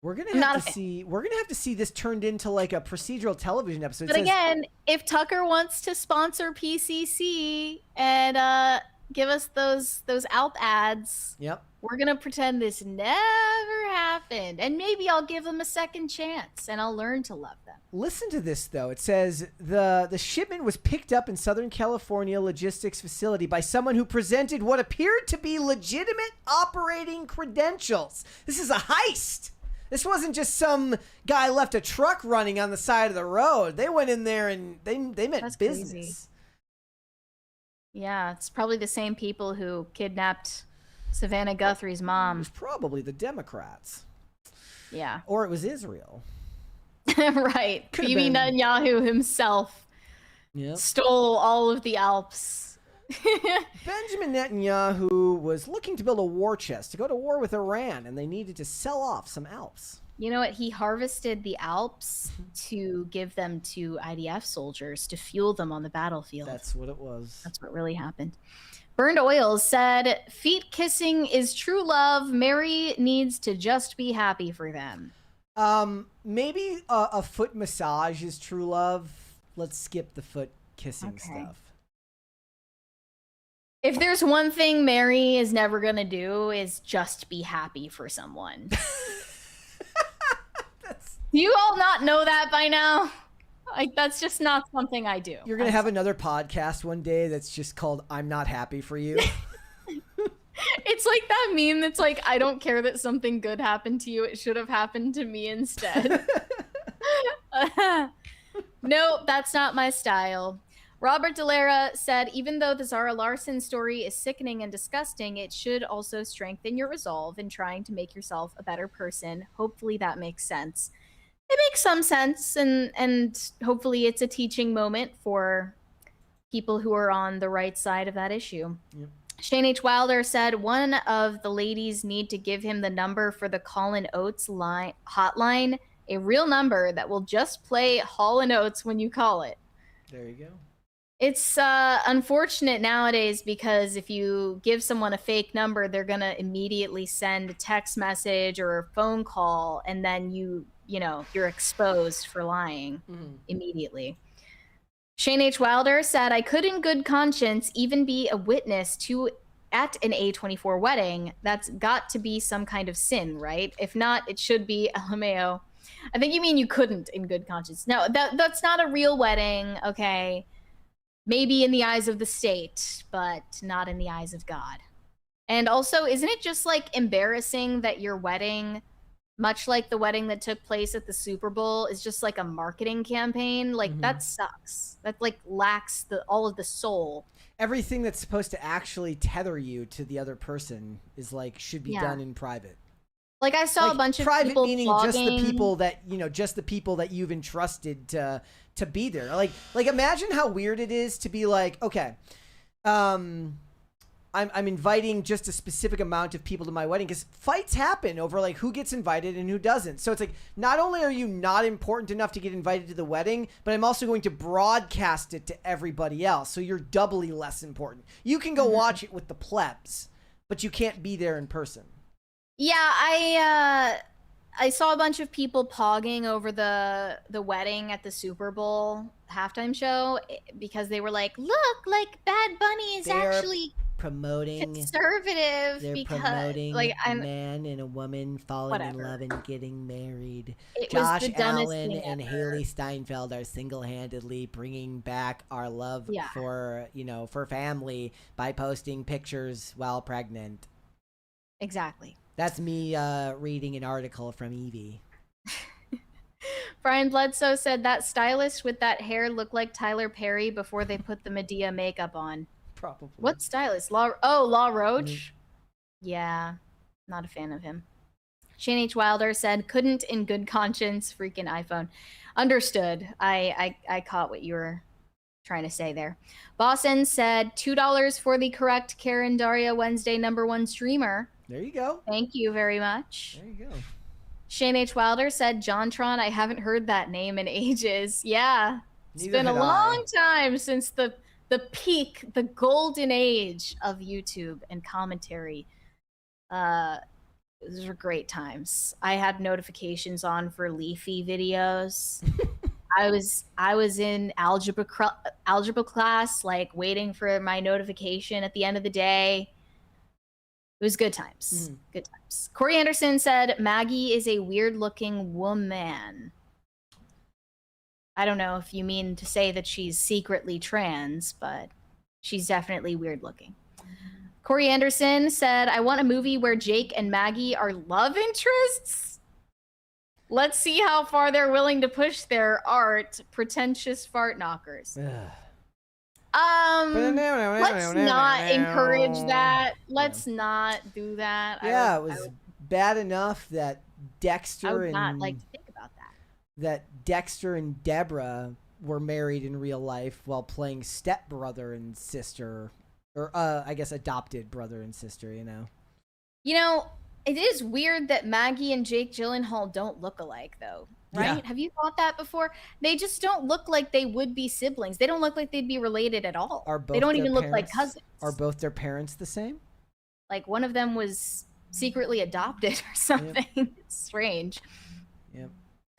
We're gonna have to see this turned into like a procedural television episode. But again, if Tucker wants to sponsor PCC and give us those Alp ads, yep, we're gonna pretend this never happened, and maybe I'll give them a second chance and I'll learn to love them. Listen to this though. It says the shipment was picked up in Southern California logistics facility by someone who presented what appeared to be legitimate operating credentials. This is a heist. This wasn't just some guy left a truck running on the side of the road. They went in there and they meant That's business. Crazy. Yeah, it's probably the same people who kidnapped Savannah Guthrie's mom. It was probably the Democrats. Yeah. Or it was Israel. Right. Bibi Netanyahu himself stole all of the Alps. Benjamin Netanyahu was looking to build a war chest to go to war with Iran, and they needed to sell off some Alps. You know what? He harvested the Alps to give them to IDF soldiers to fuel them on the battlefield. That's what it was. That's what really happened. Burned Oils said, feet kissing is true love. Mary needs to just be happy for them. Maybe a foot massage is true love. Let's skip the foot kissing stuff. If there's one thing Mary is never gonna do is just be happy for someone. Do you all not know that by now? Like, that's just not something I do. You're gonna have another podcast one day that's just called "I'm Not Happy for You." It's like that meme that's like, I don't care that something good happened to you. It should have happened to me instead. No, that's not my style. Robert Delara said, even though the Zara Larsson story is sickening and disgusting, it should also strengthen your resolve in trying to make yourself a better person. Hopefully that makes sense. It makes some sense, and hopefully it's a teaching moment for people who are on the right side of that issue. Yep. Shane H. Wilder said, one of the ladies need to give him the number for the Call & Oates hotline, a real number that will just play Hall & Oates when you call it. There you go. It's unfortunate nowadays because if you give someone a fake number, they're going to immediately send a text message or a phone call, and then you're exposed for lying immediately. Shane H. Wilder said, I could in good conscience even be a witness at an A24 wedding. That's got to be some kind of sin, right? If not, it should be LMAO. I think you mean you couldn't in good conscience. No, that's not a real wedding, okay? Maybe in the eyes of the state, but not in the eyes of God. And also, isn't it just like embarrassing that your wedding, much like the wedding that took place at the Super Bowl, is just like a marketing campaign? Like, that sucks. That like lacks all of the soul. Everything that's supposed to actually tether you to the other person is like, should be done in private. Like, I saw a bunch of private people meaning blogging. just the people that you've entrusted to be there. Like imagine how weird it is to be like, okay, I'm inviting just a specific amount of people to my wedding, because fights happen over like who gets invited and who doesn't. So it's like, not only are you not important enough to get invited to the wedding, but I'm also going to broadcast it to everybody else. So you're doubly less important. You can go watch it with the plebs, but you can't be there in person. Yeah, I saw a bunch of people pogging over the wedding at the Super Bowl halftime show because they were like, look, like Bad Bunny is actually promoting conservative. They're because promoting like a man and a woman falling in love and getting married. It Josh was the dumbest Allen thing and ever. Haley Steinfeld are single-handedly bringing back our love for family by posting pictures while pregnant. Exactly. That's me reading an article from Evie. Brian Bledsoe said that stylist with that hair looked like Tyler Perry before they put the Medea makeup on. Probably. What stylist? Law Roach? Yeah, not a fan of him. Shane H. Wilder said, couldn't in good conscience, freaking iPhone. Understood. I caught what you were trying to say there. Boston said, $2 for the correct Karen Daria Wednesday #1 streamer. There you go. Thank you very much. There you go. Shane H. Wilder said, JonTron, I haven't heard that name in ages. Yeah, it's been a long time since the peak, the golden age of YouTube and commentary. Those were great times. I had notifications on for Leafy videos. I was in algebra class, like waiting for my notification at the end of the day. It was good times. Good times. Corey Anderson said, Maggie is a weird-looking woman. I don't know if you mean to say that she's secretly trans, but she's definitely weird-looking. Corey Anderson said, I want a movie where Jake and Maggie are love interests. Let's see how far they're willing to push their art. Pretentious fart knockers. Let's not encourage that. Let's not do that. Yeah, it was bad enough that Dexter I would not like to think about that. That Dexter and Deborah were married in real life while playing stepbrother and sister, or I guess adopted brother and sister. You know, it is weird that Maggie and Jake Gyllenhaal don't look alike, though. right? Yeah. Have you thought that before? They just don't look like they would be siblings. They don't look like they'd be related at all. They don't even look like cousins. Are both their parents the same? Like one of them was secretly adopted or something. Yep. It's strange. Yep.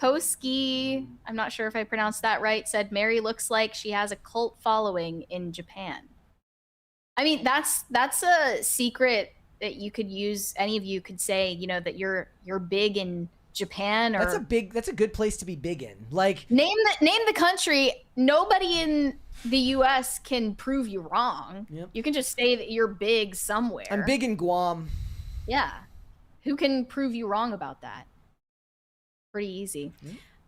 Koski, I'm not sure if I pronounced that right, said Mary looks like she has a cult following in Japan. I mean, that's a secret that you could use. Any of you could say, you know, that you're big in Japan, or that's a good place to be big in. Like name the country. Nobody in the US can prove you wrong. Yep. You can just say that you're big somewhere. I'm big in Guam. Yeah. Who can prove you wrong about that? Pretty easy.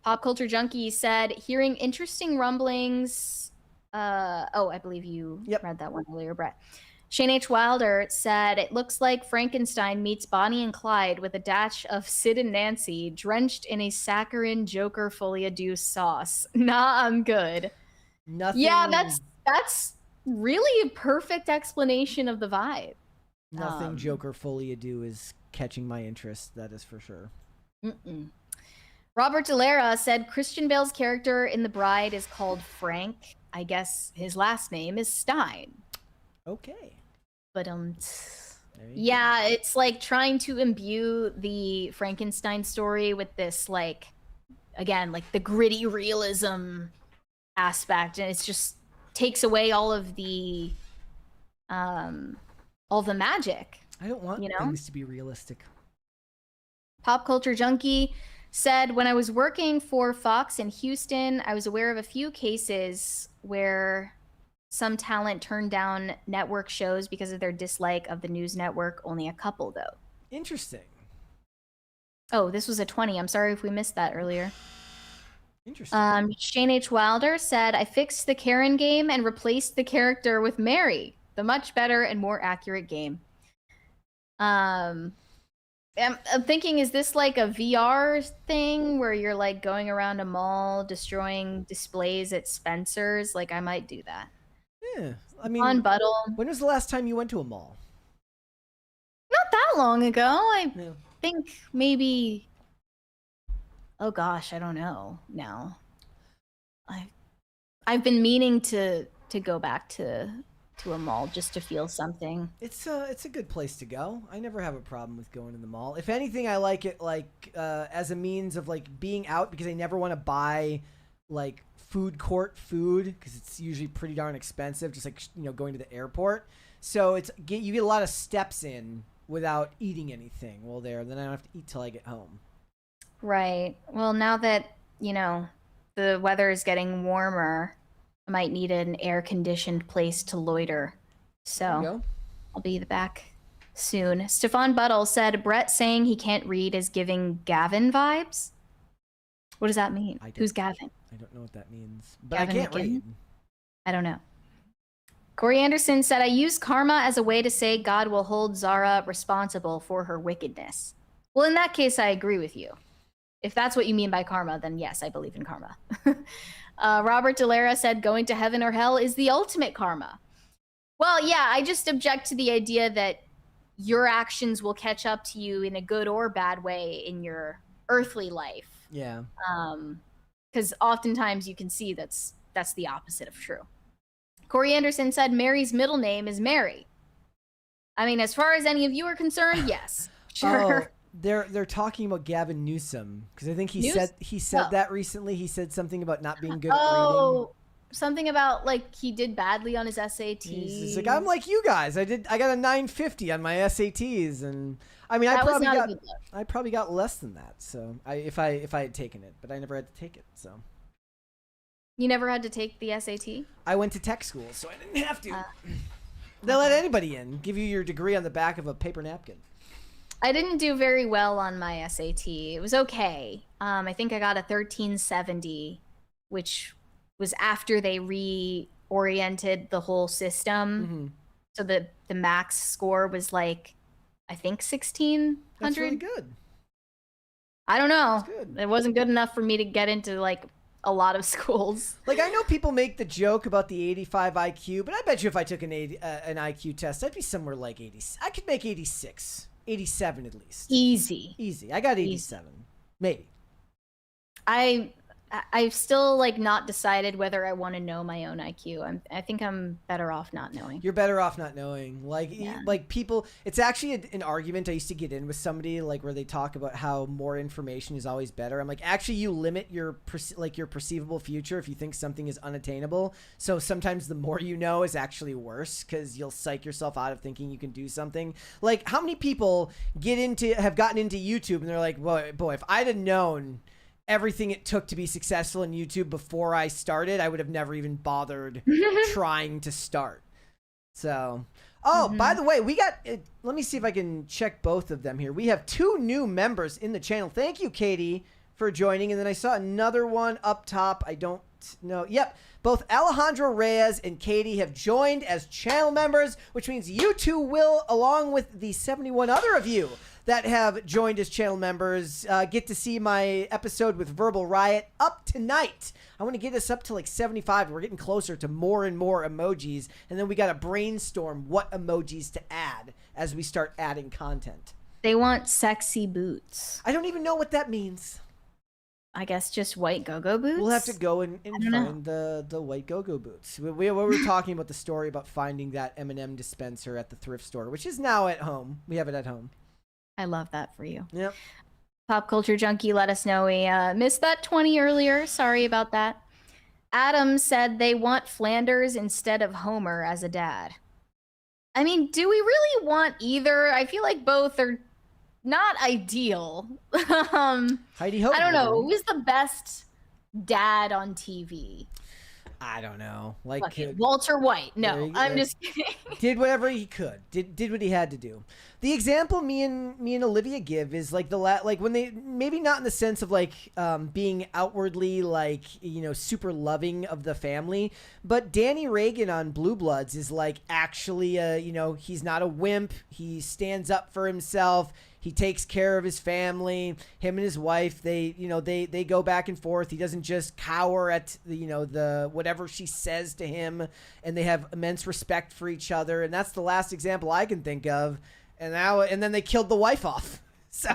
Pop Culture Junkie said, hearing interesting rumblings. I believe you read that one earlier, Brett. Shane H. Wilder said, it looks like Frankenstein meets Bonnie and Clyde with a dash of Sid and Nancy drenched in a saccharine Joker folie à douce sauce. Nah, I'm good. Nothing. Yeah, that's really a perfect explanation of the vibe. Nothing Joker folie à douce is catching my interest, that is for sure. Robert Delera said Christian Bale's character in The Bride is called Frank. I guess his last name is Stein. Okay. But yeah, it's like trying to imbue the Frankenstein story with this, like, again, like the gritty realism aspect, and it's just takes away all the magic. I don't want things to be realistic. Pop Culture Junkie said, when I was working for Fox in Houston, I was aware of a few cases where some talent turned down network shows because of their dislike of the news network. Only a couple, though. Interesting. Oh, this was a 20. I'm sorry if we missed that earlier. Interesting. Shane H. Wilder said, I fixed the Karen game and replaced the character with Mary, the much better and more accurate game. I'm thinking, is this like a VR thing where you're like going around a mall destroying displays at Spencer's? Like, I might do that. Yeah, I mean, on Buttle. When was the last time you went to a mall? Not that long ago. I think maybe. Oh gosh, I don't know now. I've been meaning to go back to a mall just to feel something. It's a good place to go. I never have a problem with going to the mall. If anything, I like it like as a means of like being out, because I never want to buy like food court food because it's usually pretty darn expensive, just like, you know, going to the airport. So you get a lot of steps in without eating anything while there. Then I don't have to eat till I get home. Right. Well, now that, you know, the weather is getting warmer, I might need an air-conditioned place to loiter. So I'll be back soon. Stefan Buttle said, Brett saying he can't read is giving Gavin vibes. What does that mean? Who's Gavin? I don't know what that means, but Gavin I can't read. I don't know. Corey Anderson said, I use karma as a way to say God will hold Zara responsible for her wickedness. Well, in that case, I agree with you. If that's what you mean by karma, then yes, I believe in karma. Robert Delera said, going to heaven or hell is the ultimate karma. Well, yeah, I just object to the idea that your actions will catch up to you in a good or bad way in your earthly life. Yeah. Because oftentimes you can see that's the opposite of true. Corey Anderson said Mary's middle name is Mary. I mean, as far as any of you are concerned, yes. Sure. Oh, they're talking about Gavin Newsom, because I think he said that recently. He said something about not being good at reading. Oh, something about like he did badly on his SATs. He's like, I'm like you guys. I got a 950 on my SATs, and I mean, I probably got less than that. So if I had taken it, but I never had to take it. So you never had to take the SAT? I went to tech school, so I didn't have to. They'll let anybody in, give you your degree on the back of a paper napkin. I didn't do very well on my SAT. It was okay. I think I got a 1370, which was after they reoriented the whole system. Mm-hmm. So the max score was like, I think 1600. That's really good. I don't know. Good. It wasn't good enough for me to get into like a lot of schools. Like, I know people make the joke about the 85 IQ, but I bet you if I took an IQ test, I'd be somewhere like 80. I could make 86. 87 at least. Easy. I got 87. Maybe. I've still like not decided whether I want to know my own IQ. I think I'm better off not knowing. You're better off not knowing. Like, Yeah. like people, it's actually an argument I used to get in with somebody, like where they talk about how more information is always better. I'm like, actually, you limit your your perceivable future if you think something is unattainable. So sometimes the more you know is actually worse because you'll psych yourself out of thinking you can do something. Like, how many people have gotten into YouTube and they're like, boy, if I'd have known everything it took to be successful in YouTube before I started, I would have never even bothered trying to start. So, by the way, we got, let me see if I can check both of them here. We have 2 new members in the channel. Thank you, Katie, for joining. And then I saw another one up top. I don't know. Yep. Both Alejandro Reyes and Katie have joined as channel members, which means you two will, along with the 71 other of you that have joined as channel members, get to see my episode with Verbal Riot up tonight. I want to get us up to like 75. We're getting closer to more and more emojis. And then we got to brainstorm what emojis to add as we start adding content. They want sexy boots. I don't even know what that means. I guess just white go-go boots? We'll have to go and find the white go-go boots. We were talking about the story about finding that M&M dispenser at the thrift store, which is now at home. We have it at home. I love that for you. Yep. Pop Culture Junkie let us know we missed that 20 earlier. Sorry about that. Adam said they want Flanders instead of Homer as a dad. I mean, do we really want either? I feel like both are not ideal. Heidi Ho. I don't know. Who's the best dad on TV? I don't know. Like Walter White. No, I'm just kidding. Did whatever he could. Did what he had to do. The example me and Olivia give is like like when they, maybe not in the sense of like being outwardly like, you know, super loving of the family, but Danny Reagan on Blue Bloods is like actually you know, he's not a wimp. He stands up for himself. He takes care of his family. Him and his wife, they go back and forth. He doesn't just cower at the whatever she says to him, and they have immense respect for each other. And that's the last example I can think of. And then they killed the wife off. So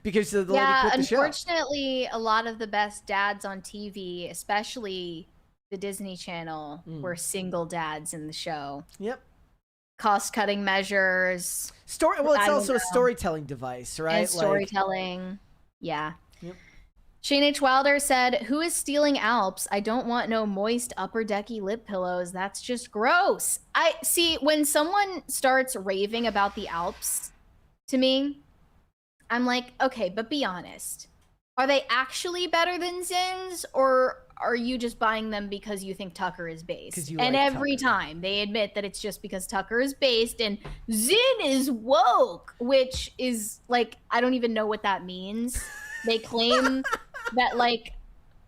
because the lady quit the show. Unfortunately, a lot of the best dads on TV, especially the Disney Channel, were single dads in the show. Yep. Cost-cutting measures. Well, it's also a storytelling device, right? And storytelling. Yeah. Yep. Shane H. Wilder said, "Who is stealing Alps? I don't want no moist upper decky lip pillows. That's just gross." I see when someone starts raving about the Alps to me, I'm like, okay, but be honest. Are they actually better than Zin's, or are you just buying them because you think Tucker is based? And like every time they admit that it's just because Tucker is based and Zin is woke, which is like, I don't even know what that means. They claim that like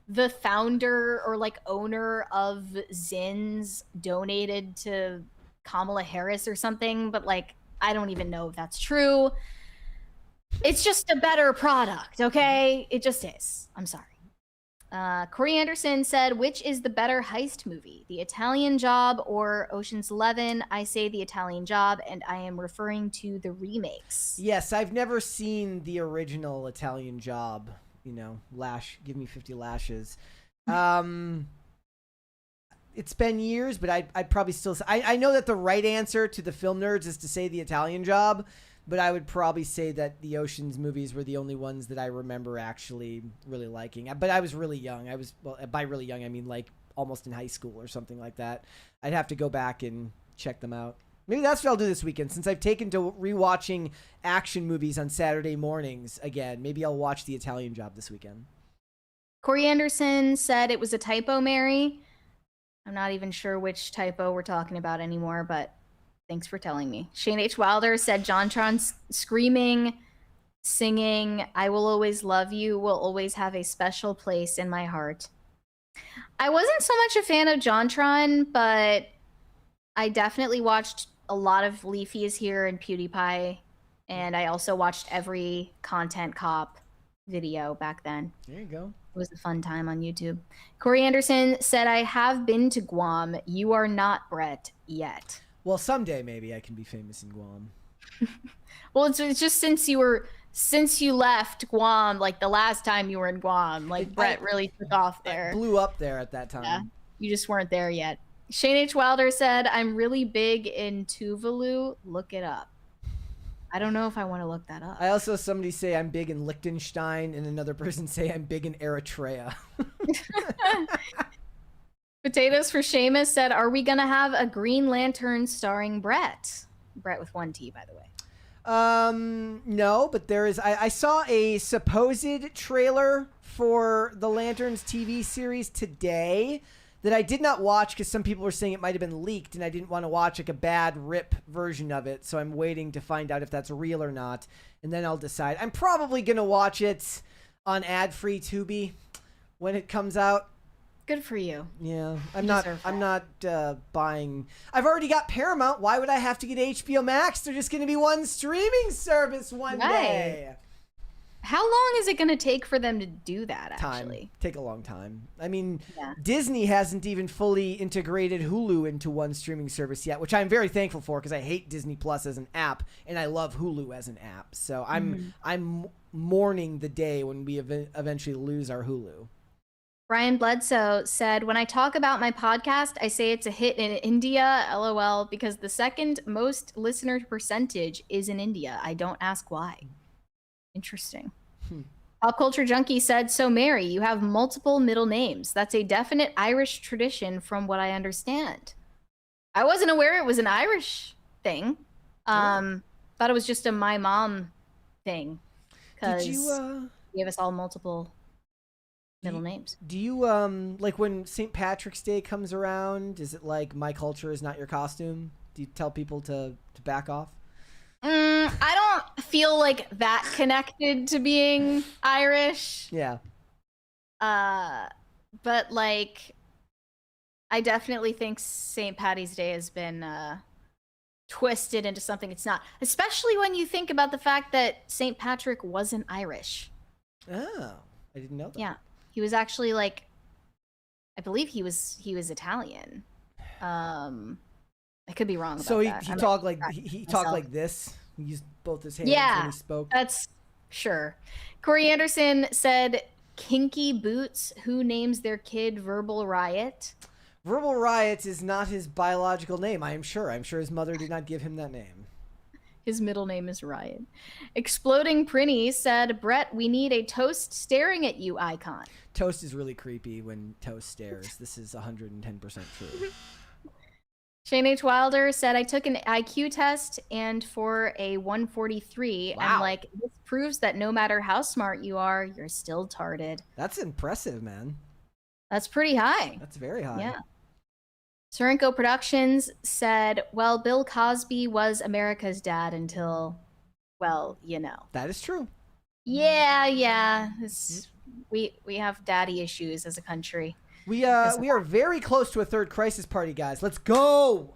the founder or like owner of Zin's donated to Kamala Harris or something, but like, I don't even know if that's true. It's just a better product, okay? It just is. I'm sorry. Corey Anderson said, which is the better heist movie, The Italian Job or Ocean's 11? I say The Italian Job, and I am referring to the remakes. Yes, I've never seen the original Italian Job. You know, give me 50 lashes. It's been years, but I'd probably still say, I know that the right answer to the film nerds is to say The Italian Job, but I would probably say that the Ocean's movies were the only ones that I remember actually really liking. But I was really young. By really young, I mean like almost in high school or something like that. I'd have to go back and check them out. Maybe that's what I'll do this weekend. Since I've taken to rewatching action movies on Saturday mornings again, maybe I'll watch The Italian Job this weekend. Corey Anderson said it was a typo, Mary. I'm not even sure which typo we're talking about anymore, but thanks for telling me. Shane H. Wilder said JonTron screaming, singing, "I will always love you, will always have a special place in my heart." I wasn't so much a fan of JonTron, but I definitely watched a lot of Leafy is Here and PewDiePie, and I also watched every Content Cop video back then. There you go. It was a fun time on YouTube. Corey Anderson said, I have been to Guam. You are not Brett yet. Well, someday maybe I can be famous in Guam. Well, it's just since you were since you left Guam, like the last time you were in Guam, like Brett really took off there. Blew up there at that time. Yeah, you just weren't there yet. Shane H. Wilder said, I'm really big in Tuvalu. Look it up. I don't know if I want to look that up. I also somebody say I'm big in Liechtenstein, and another person say I'm big in Eritrea. Potatoes for Seamus said, are we going to have a Green Lantern starring Brett? Brett with 1 T, by the way. No, but there is. I saw a supposed trailer for the Lanterns TV series today that I did not watch because some people were saying it might have been leaked, and I didn't want to watch like a bad rip version of it. So I'm waiting to find out if that's real or not, and then I'll decide. I'm probably gonna watch it on ad-free Tubi when it comes out. Good for you. Yeah, I'm not buying. I've already got Paramount. Why would I have to get HBO Max? They're just gonna be one streaming service one day. How long is it going to take for them to do that, actually? Take a long time. I mean, Disney hasn't even fully integrated Hulu into one streaming service yet, which I'm very thankful for because I hate Disney Plus as an app, and I love Hulu as an app. So I'm mourning the day when we eventually lose our Hulu. Brian Bledsoe said, when I talk about my podcast, I say it's a hit in India, LOL, because the second most listener percentage is in India. I don't ask why. Interesting. Pop Culture Junkie said, so Mary, you have multiple middle names. That's a definite Irish tradition from what I understand. I wasn't aware it was an Irish thing. Thought it was just a my mom thing. Because you gave us all multiple middle names. Do you, like when St. Patrick's Day comes around, is it like my culture is not your costume? Do you tell people to back off? I don't feel like that connected to being Irish. Yeah. But like, I definitely think St. Paddy's Day has been twisted into something it's not. Especially when you think about the fact that St. Patrick wasn't Irish. Oh, I didn't know that. Yeah, he was actually like, I believe he was Italian. I could be wrong about so that. He talked like he talked like this. He used both his hands when he spoke. That's sure. Corey Anderson said, "Kinky Boots. Who names their kid Verbal Riot?" Verbal Riot is not his biological name. I am sure. I'm sure his mother did not give him that name. His middle name is Riot. Exploding Prinny said, "Brett, we need a toast staring at you icon." Toast is really creepy when Toast stares. This is 110% true. Shane H. Wilder said, I took an IQ test and for a 143. Wow. I'm like, this proves that no matter how smart you are, you're still tarded. That's impressive, man. That's pretty high. That's very high. Yeah. Sorenko Productions said, well, Bill Cosby was America's dad until, well, you know. That is true. Yeah. We have daddy issues as a country. We are very close to a third Crisis Party, guys. Let's go.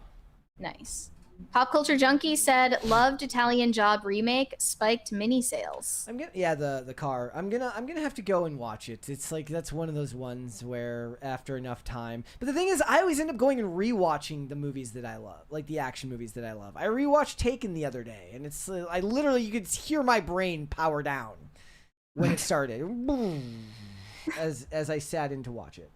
Nice. Pop Culture Junkie said, loved Italian Job remake, spiked mini sales. The car. I'm gonna have to go and watch it. It's like that's one of those ones where after enough time. But the thing is, I always end up going and rewatching the movies that I love, like the action movies that I love. I rewatched Taken the other day, and it's I literally you could hear my brain power down when it started, as I sat in to watch it.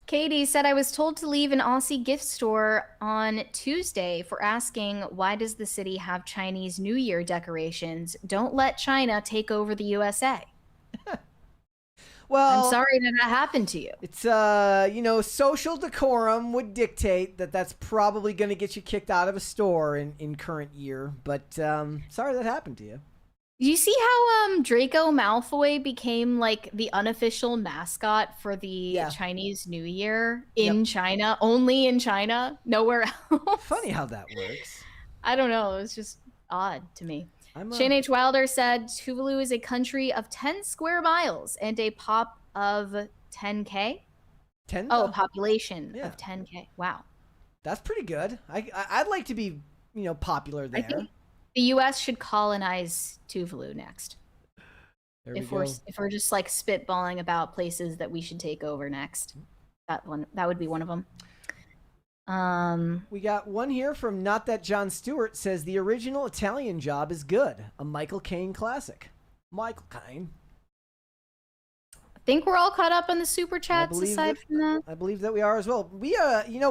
Katie said, I was told to leave an Aussie gift store on Tuesday for asking, why does the city have Chinese New Year decorations? Don't let China take over the USA. Well, I'm sorry that happened to you. It's, social decorum would dictate that that's probably going to get you kicked out of a store in current year. But sorry that happened to you. Do you see how Draco Malfoy became like the unofficial mascot for the Chinese New Year in China, only in China, nowhere else? Funny how that works. I don't know. It was just odd to me. Shane H. Wilder said, Tuvalu is a country of 10 square miles and a pop of 10K. 10? Oh, a population of 10K. Wow. That's pretty good. I'd like to be, popular there. I think the U.S. should colonize Tuvalu next. If we're just like spitballing about places that we should take over next, that would be one of them. We got one here from Not That John Stewart says the original Italian Job is good, a Michael Caine classic. Michael Caine. I think we're all caught up on the super chats aside from that. I believe that we are as well. We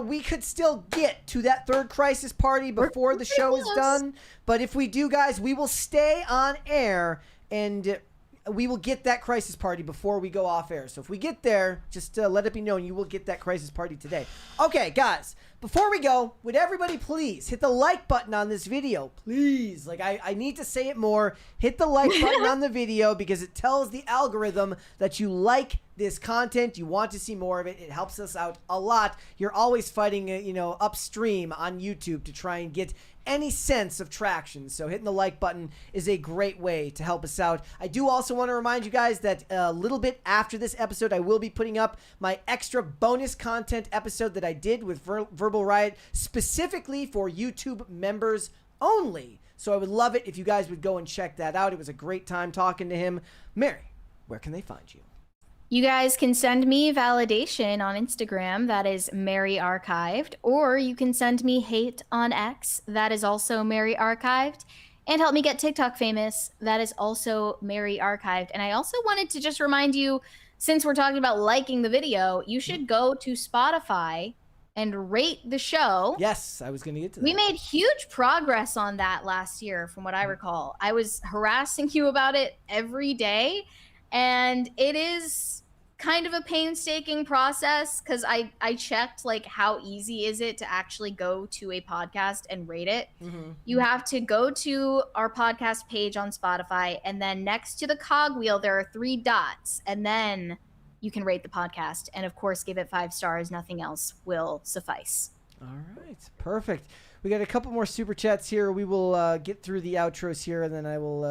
we could still get to that third crisis party before the show is done. But if we do, guys, we will stay on air and we will get that crisis party before we go off air. So if we get there, just let it be known you will get that crisis party today. Okay, guys, before we go, would everybody please hit the like button on this video? Please. Like, I need to say it more. Hit the like button on the video because it tells the algorithm that you like this content. You want to see more of it. It helps us out a lot. You're always fighting, upstream on YouTube to try and get any sense of traction. So hitting the like button is a great way to help us out. I do also want to remind you guys that a little bit after this episode, I will be putting up my extra bonus content episode that I did with Verbal Riot specifically for YouTube members only. So I would love it if you guys would go and check that out. It was a great time talking to him. Mary, where can they find you? You guys can send me validation on Instagram. That is Mary Archived. Or you can send me hate on X. That is also Mary Archived. And help me get TikTok famous. That is also Mary Archived. And I also wanted to just remind you, since we're talking about liking the video, you should go to Spotify and rate the show. Yes, I was going to get to that. We made huge progress on that last year, from what I recall. I was harassing you about it every day. And it is kind of a painstaking process because I checked like how easy is it to actually go to a podcast and rate it. You have to go to our podcast page on Spotify, and then next to the cogwheel there are 3 dots, and then you can rate the podcast, and of course give it 5 stars. Nothing else will suffice. All right, perfect. We got a couple more super chats here. We will get through the outros here, and then I will.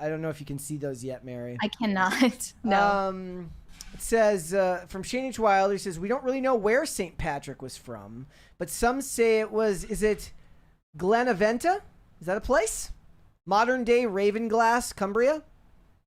I don't know if you can see those yet, Mary. I cannot. No. It says from Shane H. Wilder. He says we don't really know where St. Patrick was from, but some say it was. Is it Glenaventa? Is that a place? Modern day Ravenglass, Cumbria.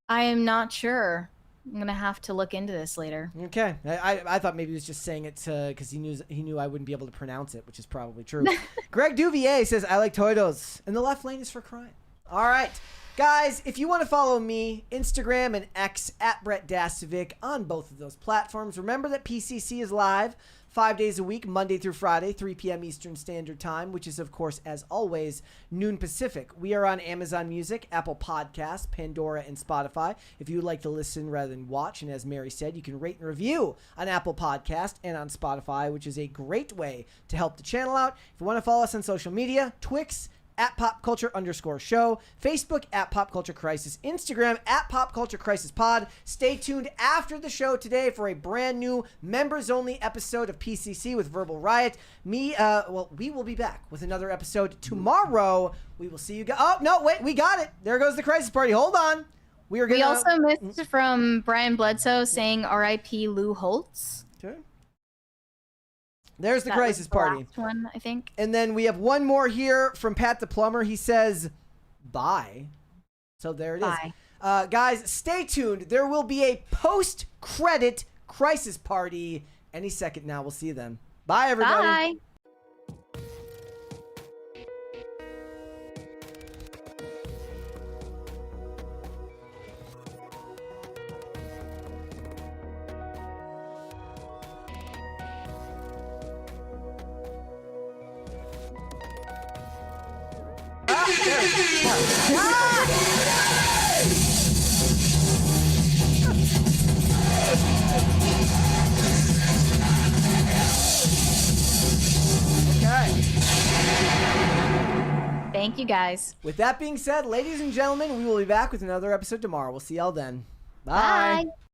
I am not sure. I'm gonna have to look into this later. Okay, I thought maybe he was just saying it because he knew I wouldn't be able to pronounce it, which is probably true. Greg Duvier says I like Toidos, and the left lane is for crime. All right, guys, if you want to follow me, Instagram and X at Brett Dasovic on both of those platforms. Remember that PCC is live 5 days a week, Monday through Friday, 3 p.m. Eastern Standard Time, which is, of course, as always, noon Pacific. We are on Amazon Music, Apple Podcasts, Pandora, and Spotify. If you would like to listen rather than watch, and as Mary said, you can rate and review on Apple Podcasts and on Spotify, which is a great way to help the channel out. If you want to follow us on social media, Twix, at popculture_show, Facebook at popculturecrisis, Instagram at popculturecrisispod. Stay tuned after the show today for a brand new members only episode of PCC with Verbal Riot. We will be back with another episode tomorrow. We will see you guys. Oh no, wait, we got it. There goes the crisis party. Hold on. We also missed from Brian Bledsoe saying R.I.P. Lou Holtz. Okay. There's the crisis party. Last one, I think. And then we have one more here from Pat the Plumber. He says, bye. So there it is. Guys, stay tuned. There will be a post-credit crisis party any second now. We'll see you then. Bye, everybody. Bye. Thank you, guys. With that being said, ladies and gentlemen, we will be back with another episode tomorrow. We'll see y'all then. Bye. Bye.